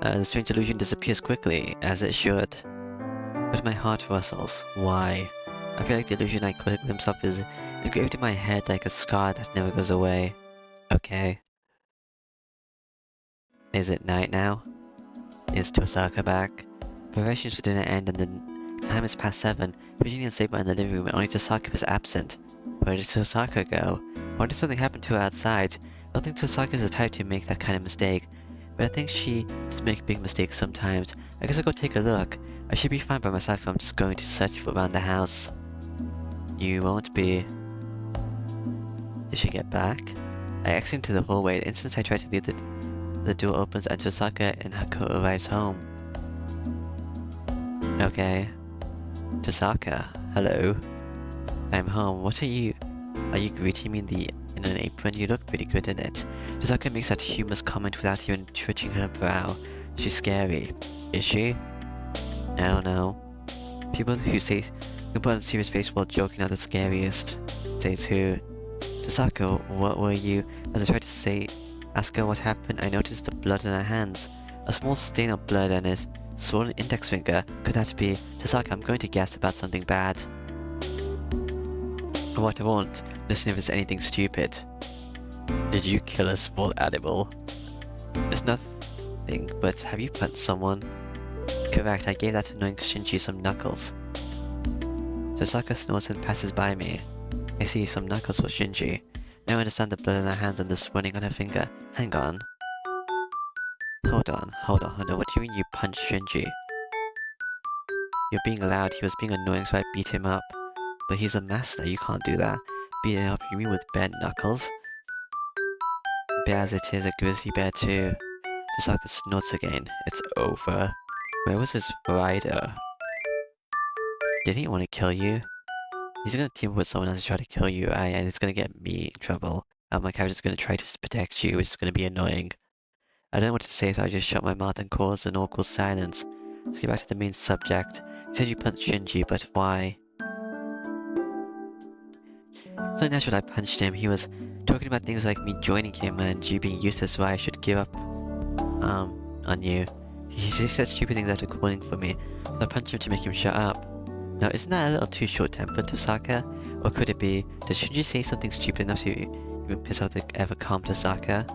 The strange illusion disappears quickly, as it should. But my heart rustles. Why? I feel like the illusion I caught a glimpse of is engraved in my head like a scar that never goes away. Okay. Is it night now? Is Tosaka back? Preparations for dinner end and the time is past 7. Virginie and Saber are in the living room and only Tosaka is absent. Where did Tosaka go? Why did something happen to her outside? I don't think Tosaka is the type to make that kind of mistake. But I think she does make big mistakes sometimes. I guess I'll go take a look. I should be fine by myself if I'm just going to search for around the house. You won't be. Did she get back? I exit into the hallway. The instant I try to leave, the door opens and Tosaka in her coat arrives home. Okay. Tosaka, hello. I'm home. What are you? Are you greeting me in an apron? You look pretty good in it. Tosaka makes that humorous comment without even twitching her brow. She's scary. Is she? I don't know. People who put on a serious face while joking are the scariest. Says who? Tosaka, what were you? As I tried to ask her what happened, I noticed the blood on her hands. A small stain of blood and Swollen index finger. Could that be? Tasaka, I'm going to guess about something bad. What I won't listen if it's anything stupid. Did you kill a small animal? It's nothing, but have you punched someone? Correct, I gave that annoying Shinji some knuckles. Tasaka snorts and passes by me. I see some knuckles for Shinji. Now I understand the blood on her hands and the swelling on her finger. Hang on. Hold on. What do you mean you punched Shinji? You're being loud, he was being annoying so I beat him up. But he's a master, you can't do that. Beat him up, you mean with bare knuckles? Bear as it is, a grizzly bear too. Tasaka snorts again. It's over. Where was his rider? Didn't he want to kill you? He's gonna team up with someone else to try to kill you, right? And it's gonna get me in trouble. My character's gonna try to protect you, which is gonna be annoying. I don't know what to say, so I just shut my mouth and caused an awkward silence. Let's get back to the main subject. You said you punched Shinji, but why? So natural I punched him. He was talking about things like me joining him and you being useless, why I should give up on you. He said stupid things after calling for me, so I punched him to make him shut up. Now, isn't that a little too short-tempered, Tasaka? Or could it be, did Shinji say something stupid enough to even piss off the ever-calm Tasaka?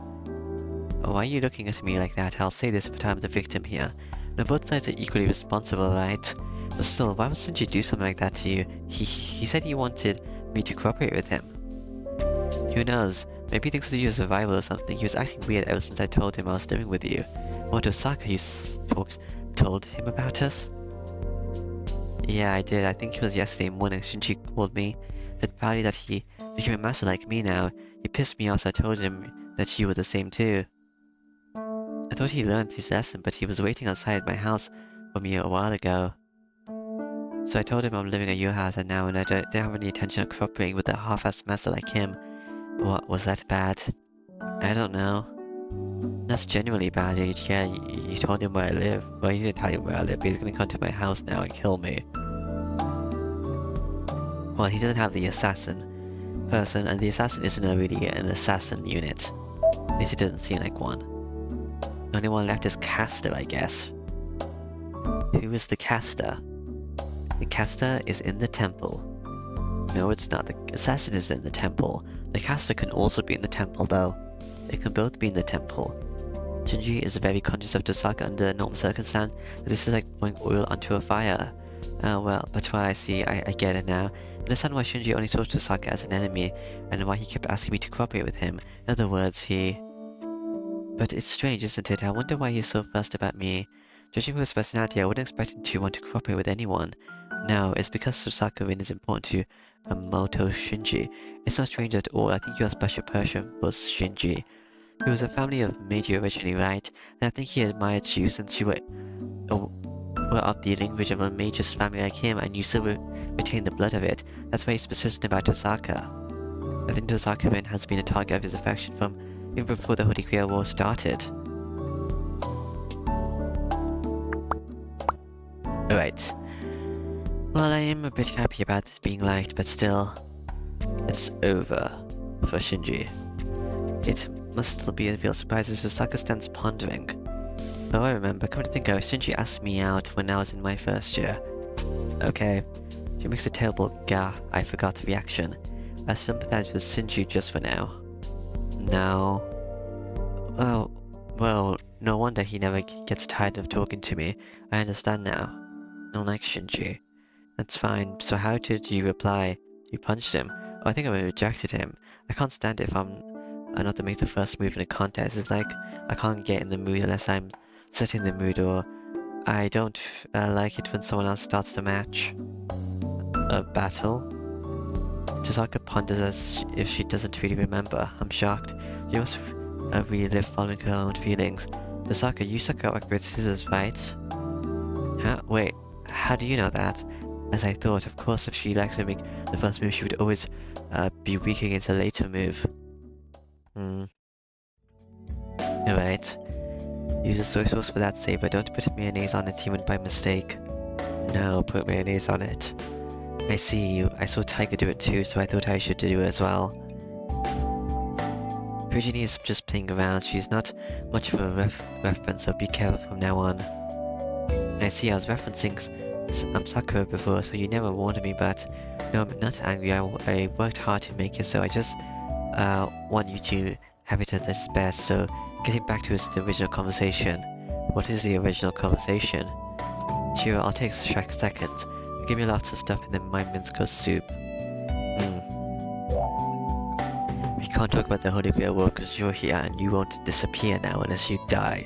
Oh, why are you looking at me like that? I'll say this, but I'm the victim here. Now, both sides are equally responsible, right? But still, why would Shinji do something like that to you? He said he wanted me to cooperate with him. Who knows? Maybe he thinks that you're a survival or something. He was acting weird ever since I told him I was living with you. What, Osaka, you told him about us? Yeah, I did. I think it was yesterday morning. Shinji called me. Said proudly that he became a master like me now. He pissed me off, so I told him that you were the same too. I thought he learned his lesson, but he was waiting outside my house for me a while ago. So I told him I'm living at your house and now, and I don't have any intention of cooperating with a half-assed master like him. What, was that bad? I don't know. That's genuinely bad. Yeah, you told him where I live. Well, you didn't tell him where I live, but he's gonna come to my house now and kill me. Well, he doesn't have the assassin person, and the assassin isn't really an assassin unit. At least it doesn't seem like one. The only one left is Caster, I guess. Who is the Caster? The Caster is in the temple. No, it's not. The assassin is in the temple. The Caster can also be in the temple, though. They can both be in the temple. Shinji is very conscious of Tasaka under normal circumstance. This is like pouring oil onto a fire. Well, but what I see, I get it now. I understand why Shinji only saw Tasaka as an enemy, and why he kept asking me to cooperate with him. In other words, But it's strange, isn't it? I wonder why he's so fussed about me. Judging from his personality, I wouldn't expect him to want to cooperate with anyone. No, it's because Tasaka Rin is important to Moto Shinji. It's not strange at all. I think your special person was Shinji. He was a family of Meiji originally, right? And I think he admired you since you were of the lineage of a Meiji's family like him, and you still retain the blood of it. That's why he's persistent about Tasaka. I think Tasaka Rin has been a target of his affection from even before the Holy Grail War started. Alright. Well, I am a bit happy about this being liked, but still, it's over for Shinji. It must still be a real surprise as Tasaka stands pondering. Oh, I remember. Come to think of it, Shinji asked me out when I was in my first year. Okay. She makes a terrible gah, I forgot reaction. I sympathize with Shinji just for now. No. Well, no wonder he never gets tired of talking to me. I understand now. No, like Shinji. That's fine. So how did you reply? You punched him. Oh, I think I rejected him. I can't stand it if I'm not to make the first move in a contest. It's like I can't get in the mood unless I'm setting the mood, or I don't like it when someone else starts the match. A battle? Tasaka ponders as if she doesn't really remember. I'm shocked. She must really live following her own feelings. Tasaka, you suck out like great scissors, right? Huh? Wait, how do you know that? As I thought, of course, if she likes to make the first move, she would always be weak against a later move. Alright. Use the soy sauce for that saber. Don't put mayonnaise on it even by mistake. No, put mayonnaise on it. I see. I saw Tiger do it too, so I thought I should do it as well. Virginie is just playing around. She's not much of a reference, so be careful from now on. I see I was referencing Sakura before, so you never warned me, but no, I'm not angry. I worked hard to make it, so I just want you to have it at its best. So getting back to the original conversation. What is the original conversation? Sure, I'll take seconds. Give me lots of stuff and then my minced soup. We can't talk about the Holy Grail War because you're here and you won't disappear now unless you die.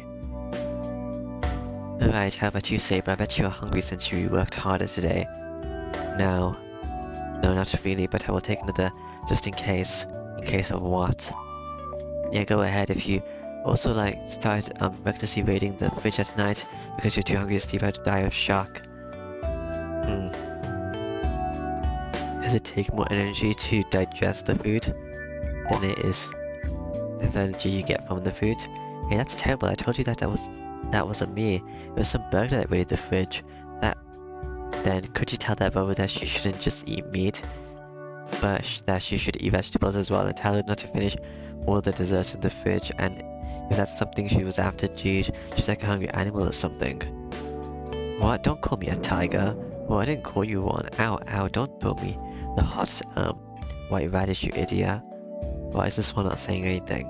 Alright, how about you, Saber? I bet you're hungry since you worked harder today. No. No, not really, but I will take another just in case. In case of what? Yeah, go ahead if you also start recklessly raiding the fridge at night because you're too hungry to sleep out to die of shock. Does it take more energy to digest the food than it is the energy you get from the food? Hey, that's terrible. I told you that wasn't me. It was some burglar that raided the fridge. Then could you tell that Bubba that she shouldn't just eat meat, but that she should eat vegetables as well, and tell her not to finish all the desserts in the fridge, and if that's something she was after, geez, she's like a hungry animal or something. What? Don't call me a tiger. Well, I didn't call you one. Ow, ow, don't throw me the hot, white radish, you idiot. Why is this one not saying anything?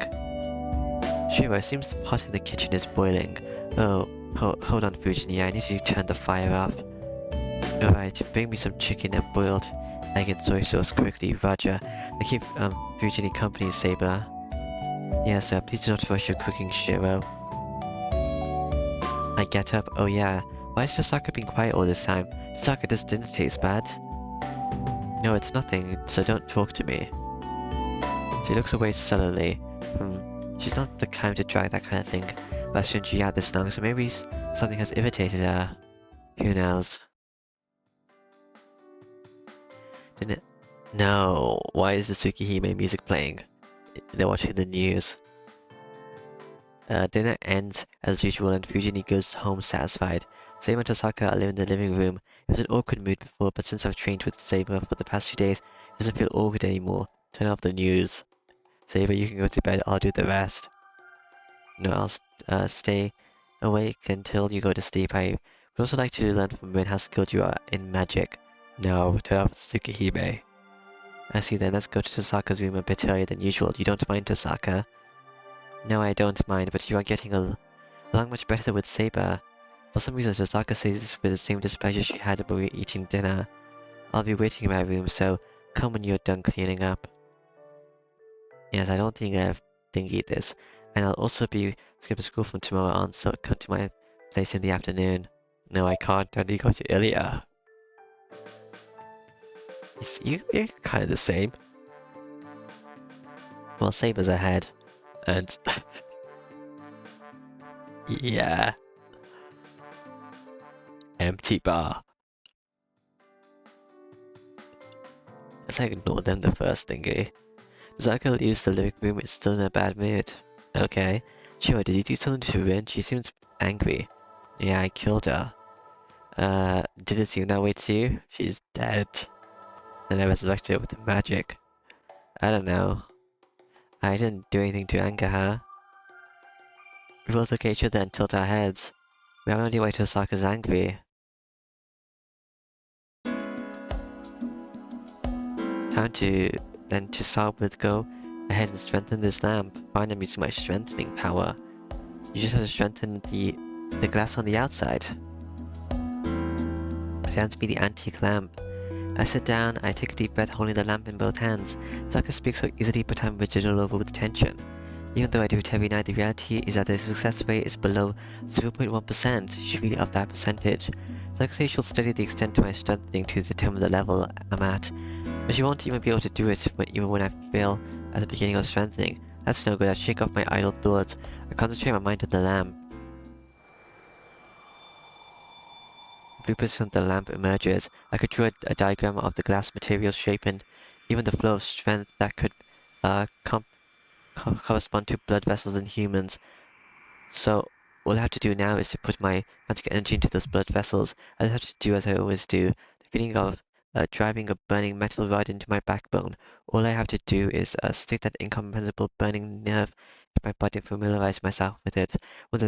Shiro, it seems the pot in the kitchen is boiling. Oh, hold on, Fujini, I need to turn the fire off. Alright, bring me some chicken and boiled egg and soy sauce quickly, Roger. I keep, Fujini company, Saber. Yes, please do not rush your cooking, Shiro. I get up. Oh yeah, why is Sasaka being quiet all this time? Sasaka, this didn't taste bad. No, it's nothing, so don't talk to me. She looks away sullenly. She's not the kind to drag that kind of thing, but shouldn't she out this long, so maybe something has irritated her. Who knows? Didn't it? No, why is the Tsukihime music playing? They're watching the news. Dinner ends as usual and Fujini goes home satisfied. Saber and Tasaka are in the living room. It was an awkward mood before, but since I've trained with Saber for the past few days, it doesn't feel awkward anymore. Turn off the news. Saber, you can go to bed, I'll do the rest. No, I'll stay awake until you go to sleep. I would also like to learn from Rin how skilled you are in magic. No, turn off Tsukihime. I see then, let's go to Tasaka's room a bit earlier than usual. You don't mind, Tasaka? No, I don't mind, but you are getting along much better with Saber. For some reason, Tasaka says this with the same displeasure she had when we were eating dinner. I'll be waiting in my room, so come when you're done cleaning up. Yes, I don't think I've thingied this. And I'll also be skipping school from tomorrow on, so come to my place in the afternoon. No, I can't. I need to go to Ilya. You're kind of the same. Well, Saber's ahead. And... yeah. Empty bar. Let's ignore them the first thingy. Zaka leaves the living room, it's still in a bad mood. Okay. Sure, did you do something to Rin? She seems angry. Yeah, I killed her. Did it seem that way to you? She's dead. Then I resurrected her with magic. I don't know. I didn't do anything to anger her. We both look at each other and tilt our heads. We haven't only waited till Saka's angry. Time to start with go ahead and strengthen this lamp. Fine, I'm using my strengthening power. You just have to strengthen the glass on the outside. Pretend to be the antique lamp. I sit down, I take a deep breath holding the lamp in both hands. Saka speaks so easily but I'm rigid all over with tension. Even though I do it every night, the reality is that the success rate is below 0.1%. She's really up that percentage. Saka says she'll study the extent of my strengthening to determine the level I'm at. But she won't even be able to do it even when I fail at the beginning of strengthening. That's no good. I shake off my idle thoughts. I concentrate my mind on the lamp. Blueprints on the lamp emerges. I could draw a diagram of the glass material shape and even the flow of strength that could correspond to blood vessels in humans. So all I have to do now is to put my magic energy into those blood vessels. I just have to do as I always do. The feeling of driving a burning metal rod into my backbone. All I have to do is stick that incomprehensible burning nerve in my body and familiarize myself with it. When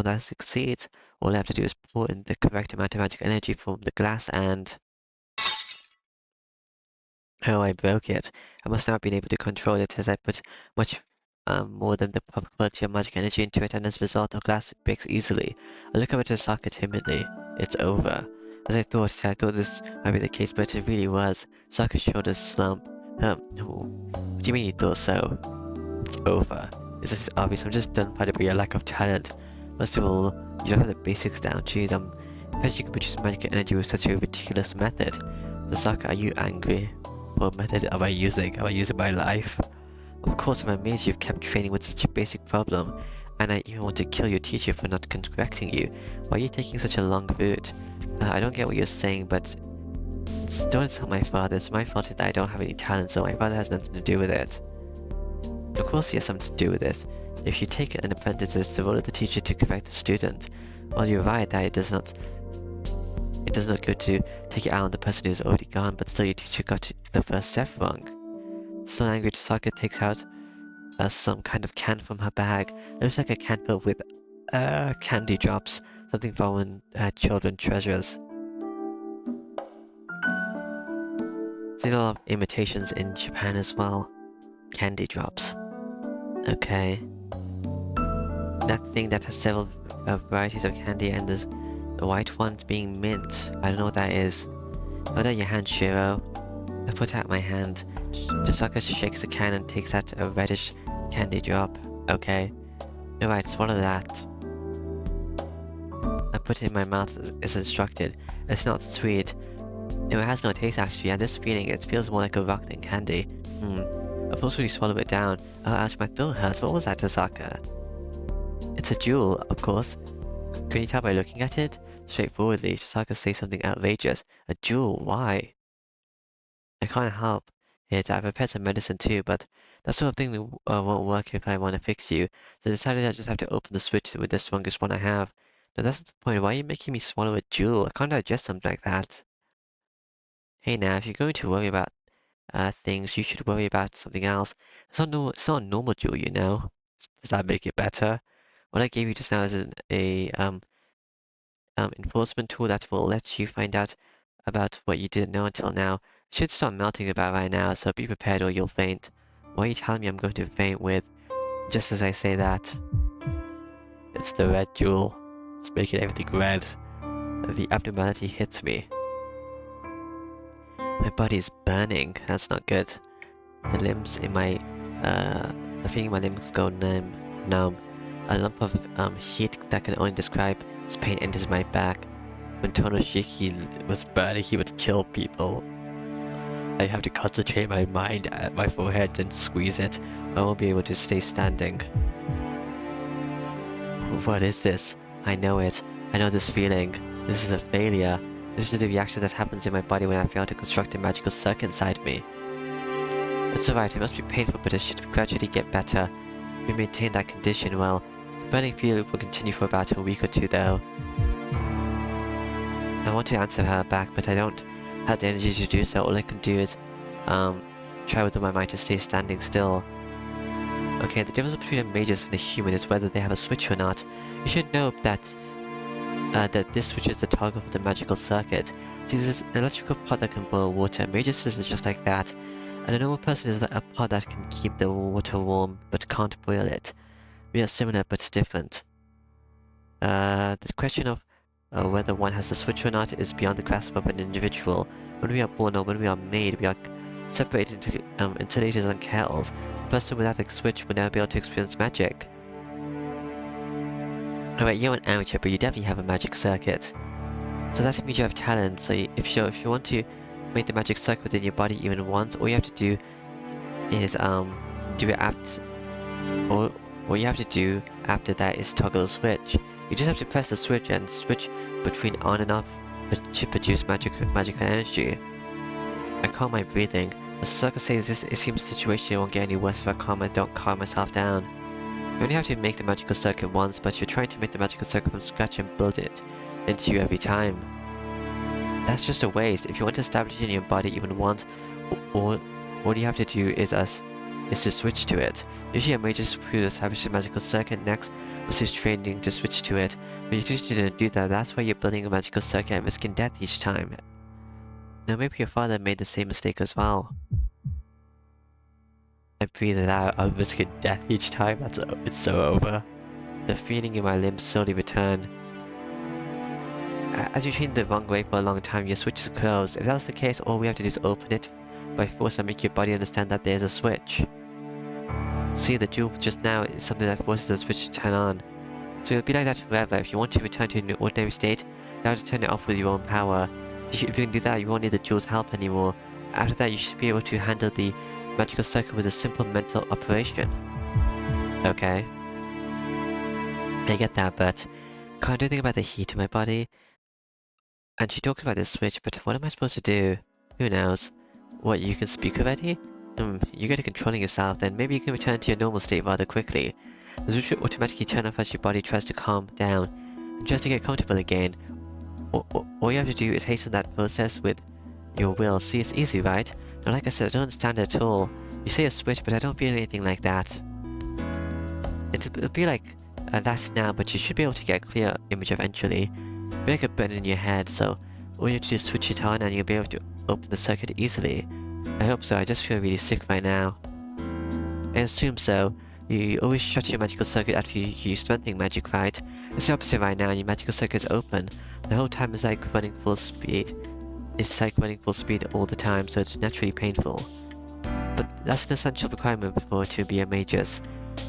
that succeeds, all I have to do is pour in the correct amount of magic energy from the glass and... Oh, I broke it. I must not have been able to control it as I put much more than the proper quality of magic energy into it, and as a result, the glass breaks easily. I look over to Sokka timidly. It's over. As I thought this might be the case, but it really was. Sokka's shoulders slump. No. What do you mean you thought so? It's over. This is obvious. I'm just dumbfounded by your lack of talent. First of all, you don't have the basics down. Jeez, impressed you can produce magic energy with such a ridiculous method. So Sokka, are you angry? What method am I using? Am I using my life? Of course, I'm amazed you've kept training with such a basic problem, and I even want to kill your teacher for not correcting you. Why are you taking such a long route? I don't get what you're saying, but don't insult my father. It's my fault that I don't have any talent, so my father has nothing to do with it. Of course he has something to do with it. If you take an apprentice, it's the role of the teacher to correct the student. Well, you're right that it does not go to take it out on the person who's already gone, but still your teacher got the first step wrong. Still angry, Sokka takes out some kind of can from her bag. It looks like a can filled with candy drops, something from when children treasures. Seen a lot of imitations in Japan as well. Candy drops. Okay. That thing that has several varieties of candy, and there's the white ones being mint. I don't know what that is. Hold out your hand, Shiro. I put out my hand. Sokka shakes the can and takes out a reddish candy drop. Okay. Alright, swallow that. I put it in my mouth as instructed. It's not sweet. It has no taste actually, and this feeling, it feels more like a rock than candy. Of course when you swallow it down, oh ouch, my throat hurts. What was that, Sokka? It's a jewel, of course. Can you tell by looking at it? Straightforwardly, Sokka says something outrageous. A jewel, why? I can't help it. I've prepared some medicine too, but that sort of thing won't work if I want to fix you. So I decided I just have to open the switch with the strongest one I have. No, that's not the point. Why are you making me swallow a jewel? I can't digest something like that. Hey now, if you're going to worry about things, you should worry about something else. It's not a normal jewel, you know. Does that make it better? What I gave you just now is a enforcement tool that will let you find out about what you didn't know until now. It should start melting about right now, so be prepared or you'll faint. Why are you telling me I'm going to faint with? Just as I say that. It's the red jewel. It's making everything red. The abnormality hits me. My body's burning. That's not good. The limbs in my, the feeling my limbs go numb. A lump of heat that can only describe its pain enters my back. When Tonoshiki was burning, he would kill people. I have to concentrate my mind at my forehead and squeeze it. I won't be able to stay standing. What is this? I know it. I know this feeling. This is a failure. This is the reaction that happens in my body when I fail to construct a magical circuit inside me. It's alright, it must be painful, but it should gradually get better. If we maintain that condition, well, the burning feeling will continue for about a week or two though. I want to answer her back, but I don't have the energy to do so. All I can do is try with all my mind to stay standing still. Okay, the difference between a magus and a human is whether they have a switch or not. You should know that this switches the toggle for the magical circuit. See, there's an electrical pot that can boil water. Magus is just like that. And a normal person is a pot that can keep the water warm but can't boil it. We are similar but different. The question of whether one has a switch or not is beyond the grasp of an individual. When we are born or when we are made, we are separated into insulators and kettles. A person without a switch will never be able to experience magic. Alright, you're an amateur, but you definitely have a magic circuit. So that means you have talent, so if you want to make the magic circuit within your body even once, all you have to do is do it after, or what you have to do after that is toggle the switch. You just have to press the switch and switch between on and off to produce magical energy. I calm my breathing. As Sokka says, it seems the situation won't get any worse if I don't calm myself down. You only have to make the magical circuit once, but you're trying to make the magical circuit from scratch and build it into you every time. that's just a waste. If you want to establish it in your body even once, all you have to do is to switch to it. Usually a mage who establishes a magical circuit next receives training to switch to it, but you just didn't do that. That's why you're building a magical circuit and risking death each time. Now maybe your father made the same mistake as well. I breathe it out, I'm risking death each time. It's so over. The feeling in my limbs slowly return. As you train the wrong way for a long time, your switch is closed. If that's the case, all we have to do is open it by force and make your body understand that there's a switch. See, the jewel just now is something that forces the switch to turn on. So it'll be like that forever. If you want to return to an ordinary state, you have to turn it off with your own power. If you can do that, you won't need the jewel's help anymore. After that, you should be able to handle the magical circuit with a simple mental operation. Okay. I get that, but can't do anything about the heat in my body. And she talks about this switch, but what am I supposed to do? Who knows? What, you can speak already? You get to controlling yourself, then maybe you can return to your normal state rather quickly. The switch will automatically turn off as your body tries to calm down, and just to get comfortable again. All you have to do is hasten that process with your will. See, it's easy, right? Now, like I said, I don't understand it at all. You say a switch, but I don't feel anything like that. It'll be like that now, but you should be able to get a clear image eventually. It'll be like a button in your head, so all you have to do is switch it on and you'll be able to open the circuit easily. I hope so, I just feel really sick right now. I assume so. You always shut your magical circuit after you use strengthening magic, right? It's the opposite right now, and your magical circuit is open. The whole time is like running full speed. It's like running full speed all the time, so it's naturally painful. But that's an essential requirement to be a magus.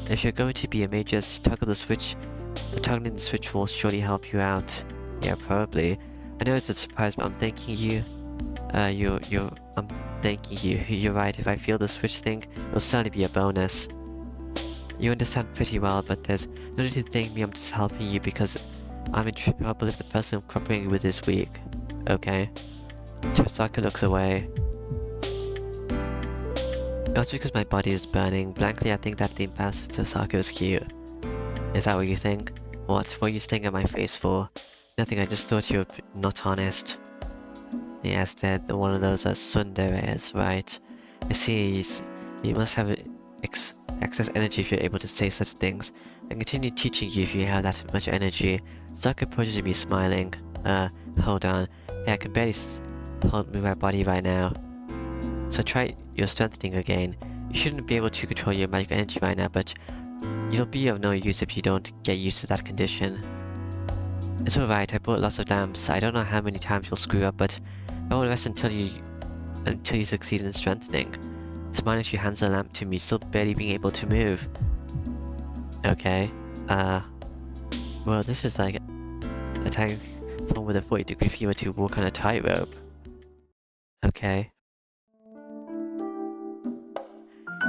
If you're going to be a magus, toggling the switch will surely help you out. Yeah, probably. I know it's a surprise, but I'm thanking you. I'm thanking you. You're right, if I feel the switch thing, it'll certainly be a bonus. You understand pretty well, but there's no need to thank me, I'm just helping you because I'm in trouble if the person I'm cooperating with is weak. Okay? Tosaka looks away. It's because my body is burning. Blankly, I think that the ambassador Tosaka is cute. Is that what you think? What are you staring at my face for? Nothing, I just thought you were not honest. Yes, they're one of those tsunderes, right? I see, you must have excess energy if you're able to say such things. I continue teaching you if you have that much energy. Tosaka approaches me smiling. Hold on. Hey, I can barely move my body right now. So try your strengthening again. You shouldn't be able to control your magic energy right now, but you'll be of no use if you don't get used to that condition. It's alright, I bought lots of lamps. I don't know how many times you'll screw up, but I won't rest until you succeed in strengthening. Smile as you hands the lamp to me, still barely being able to move. Okay. Well, this is like attacking someone with a 40-degree fever to walk on a tightrope. Okay.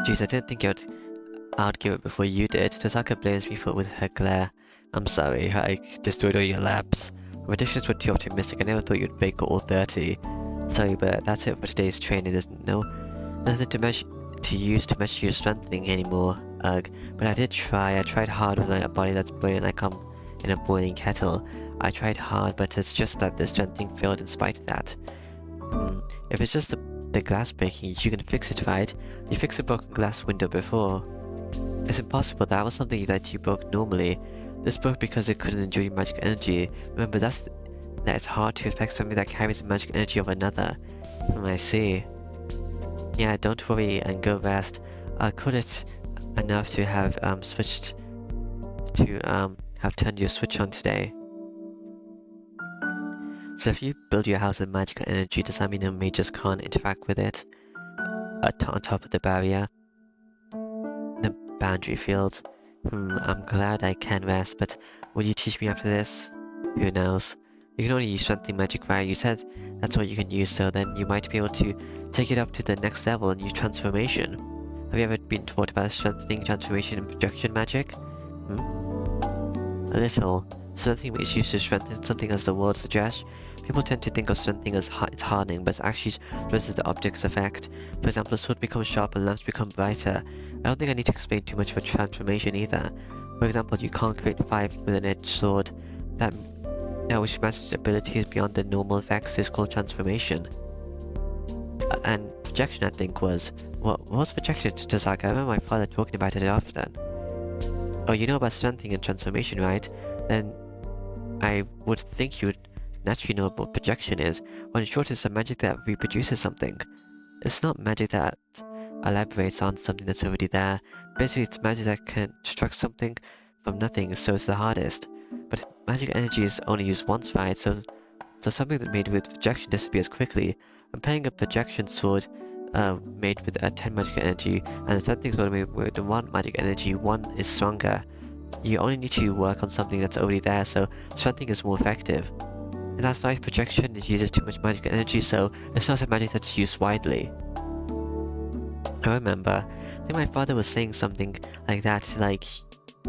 Jeez, I didn't think I'd give it before you did. Tosaka blames me with her glare. I'm sorry, I destroyed all your lamps. My predictions were too optimistic, I never thought you'd break all 30. Sorry, but that's it for today's training. There's nothing to use to measure your strengthening anymore. Ugh, but I did try. I tried hard with a body that's boiling like I'm in a boiling kettle. I tried hard, but it's just that the strengthening failed in spite of that. If it's just the glass breaking, you can fix it, right? You fixed a broken glass window before. It's impossible, that was something that you broke normally. This broke because it couldn't endure your magic energy. Remember, that it's hard to affect something that carries the magic energy of another. I see. Yeah, don't worry and go rest. I'll cut it enough to have have turned your switch on today. So if you build your house with magical energy, does that mean the mages can't interact with it? On top of the barrier? The boundary field? I'm glad I can rest, but will you teach me after this? Who knows? You can only use strengthening magic, right? You said that's what you can use, so then you might be able to take it up to the next level and use transformation. Have you ever been taught about strengthening, transformation, and projection magic? A little. Strengthening is used to strengthen something as the word suggests. People tend to think of strengthening as it's hardening, but it actually stresses the object's effect. For example, a sword becomes sharper and lamps become brighter. I don't think I need to explain too much for transformation either. For example, you can't create 5 with an edged sword. That Now which matches abilities beyond the normal effects is called transformation. And projection, I think, was... What was projection to Tasaka? I remember my father talking about it often. Oh, you know about strengthening and transformation, right? Then I would think you'd naturally know what projection is. Well, in short, it's a magic that reproduces something. It's not magic that elaborates on something that's already there. Basically, it's magic that can construct something from nothing, so it's the hardest. But magic energy is only used once, right? So something that made with projection disappears quickly. I'm playing a projection sword made with 10 magic energy, and the strengthening sword made with 1 magic energy. 1 is stronger. You only need to work on something that's already there, so strengthening is more effective. And that's why projection uses too much magic energy, so it's not a magic that's used widely. I remember, I think my father was saying something like that, like,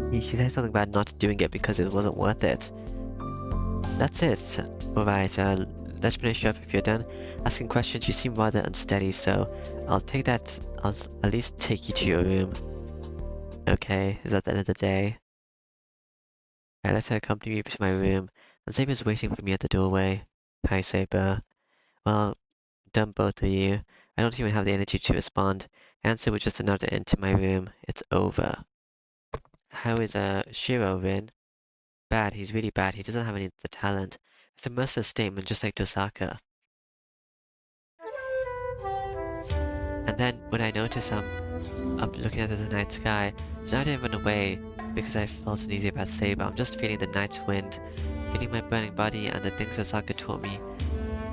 he said something about not doing it because it wasn't worth it. That's it. Alright, let's finish up. If you're done asking questions, you seem rather unsteady, so I'll at least take you to your room. Okay, is that the end of the day? I let her accompany me to my room, and Saber's waiting for me at the doorway. Hi, Saber. Well, done both of you. I don't even have the energy to respond. Answer with just another into my room. It's over. How is Shiro, Rin? Bad, he's really bad. He doesn't have any of the talent. It's a merciless statement, just like Tosaka. And then, when I notice I'm up looking at the night sky, I didn't run away because I felt uneasy about Saber. I'm just feeling the night wind, feeling my burning body, and the things Tosaka taught me.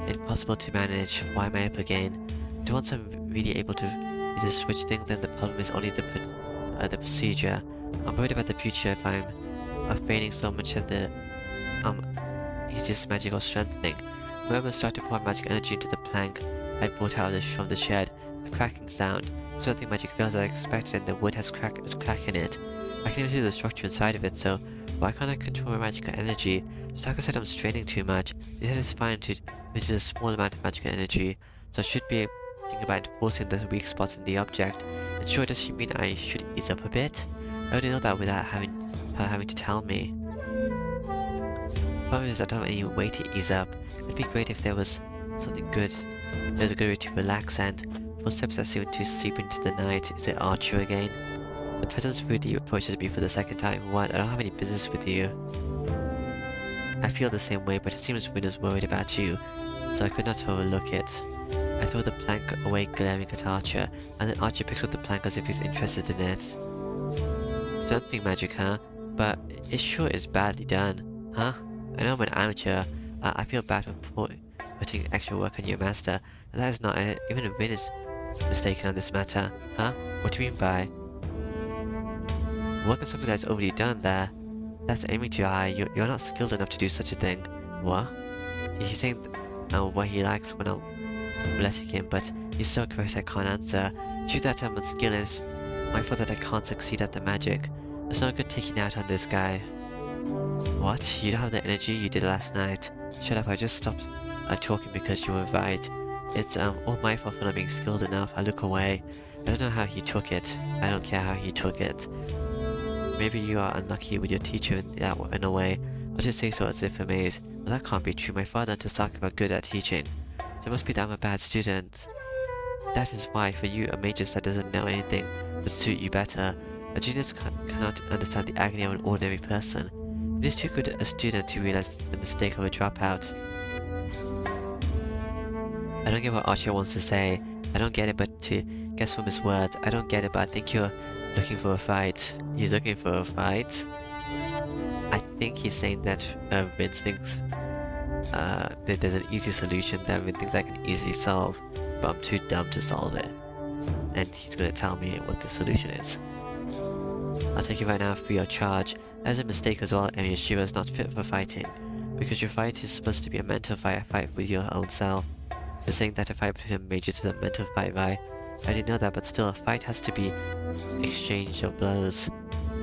Impossible to manage. Why am I up again? Once I'm really able to do the switch thing, then the problem is only the procedure. I'm worried about the future if I'm failing so much at the easiest magical strengthening. Remember, start to pour magic energy into the plank I brought out from the shed. A cracking sound. Strengthening magic fails as I expected, and the wood has crack in it. I can even see the structure inside of it, so why can't I control my magical energy? Tosaka said I'm straining too much. He said it's fine to use a small amount of magical energy, so I should be thinking about enforcing the weak spots in the object. And sure, does she mean I should ease up a bit? I already know that without having to tell me. The problem is I don't have any way to ease up. It'd be great if there was something good. There's a good way to relax, and footsteps that seem to seep into the night. Is it Archer again? The presence rudely approaches me for the second time. What? I don't have any business with you. I feel the same way, but it seems Rin is worried about you, so I could not overlook it. I throw the plank away, glaring at Archer, and then Archer picks up the plank as if he's interested in it. Strengthening magic, huh? But it sure is badly done, huh? I know I'm an amateur. I feel bad for putting extra work on your master, and that is not it. Even Rin is mistaken on this matter, huh? What do you mean by work on something that's already done there? That's aiming too high. You're not skilled enough to do such a thing. What? He's saying what he liked when I'm blessing him, but he's so correct I can't answer. Due that I'm unskilled, and it's my fault that I can't succeed at the magic. It's not good taking out on this guy. What? You don't have the energy you did last night. Shut up, I just stopped talking because you were right. It's all my fault for not being skilled enough. I look away. I don't know how he took it. I don't care how he took it. Maybe you are unlucky with your teacher in a way. I'll just say so as if amazed. Well, that can't be true. My father and Tosaka are good at teaching. So it must be that I'm a bad student. That is why, for you, a magus that doesn't know anything would suit you better. A genius cannot understand the agony of an ordinary person. It is too good a student to realize the mistake of a dropout. I don't get what Archer wants to say. I don't get it, but to guess from his words, I don't get it, but I think you're looking for a fight. He's looking for a fight? I think he's saying that Rin thinks that there's an easy solution that Rin thinks I can easily solve, but I'm too dumb to solve it. And he's gonna tell me what the solution is. I'll take you right now free of charge. There's a mistake as well, and Yashiro is not fit for fighting. Because your fight is supposed to be a mental fight, a fight with your own self. You're saying that a fight between a mage is a mental fight, right? I didn't know that, but still, a fight has to be exchange of blows.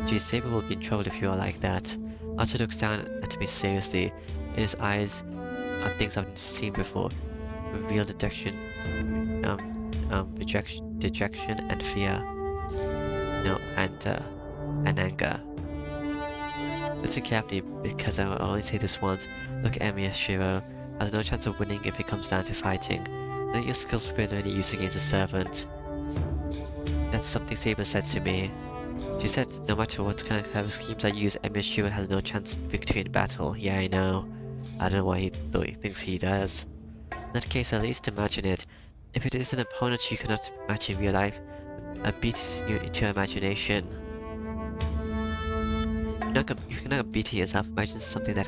Gee, Saber will be in trouble if you are like that. Archer looks down at me seriously. In his eyes are things I've never seen before. Real dejection, dejection and fear. No, and anger. Listen carefully, because I will only say this once. Look, Emi Shiro has no chance of winning if it comes down to fighting. Let your skills be only used against a servant. That's something Saber said to me. She said no matter what kind of clever schemes I use, Emi Shiro has no chance of victory in battle. Yeah, I know. I don't know why he thinks he does. In that case, at least imagine it. If it is an opponent you cannot match in real life, beat you into your imagination. You cannot beat it yourself. Imagine something that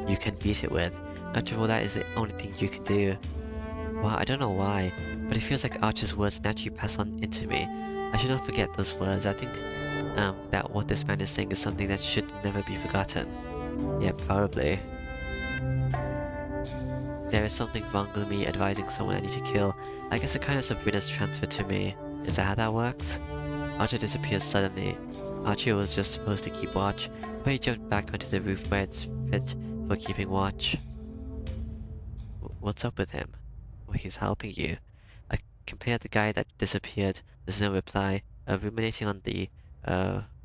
you can beat it with. After all, that is the only thing you can do. Well, I don't know why, but it feels like Archer's words naturally pass on into me. I should not forget those words. I think that what this man is saying is something that should never be forgotten. Yeah, probably. There is something wrong with me advising someone I need to kill. I guess the kindness of Rin is transferred to me. Is that how that works? Archer disappears suddenly. Archer was just supposed to keep watch, but he jumped back onto the roof where it's fit for keeping watch. What's up with him? Well, he's helping you. I compared the guy that disappeared. There's no reply. Ruminating on the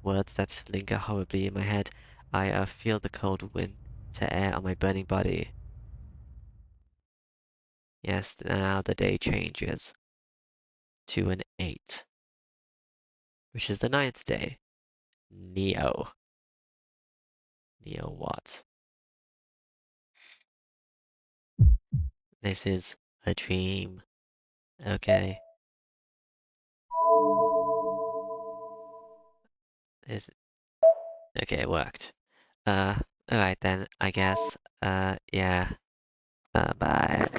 words that linger horribly in my head, I feel the cold winter air on my burning body. Yes, now the day changes to an 8, which is the ninth day. Neo. Neo what? This is a dream. Okay. This, okay, it worked. Alright then, I guess. Yeah. Bye.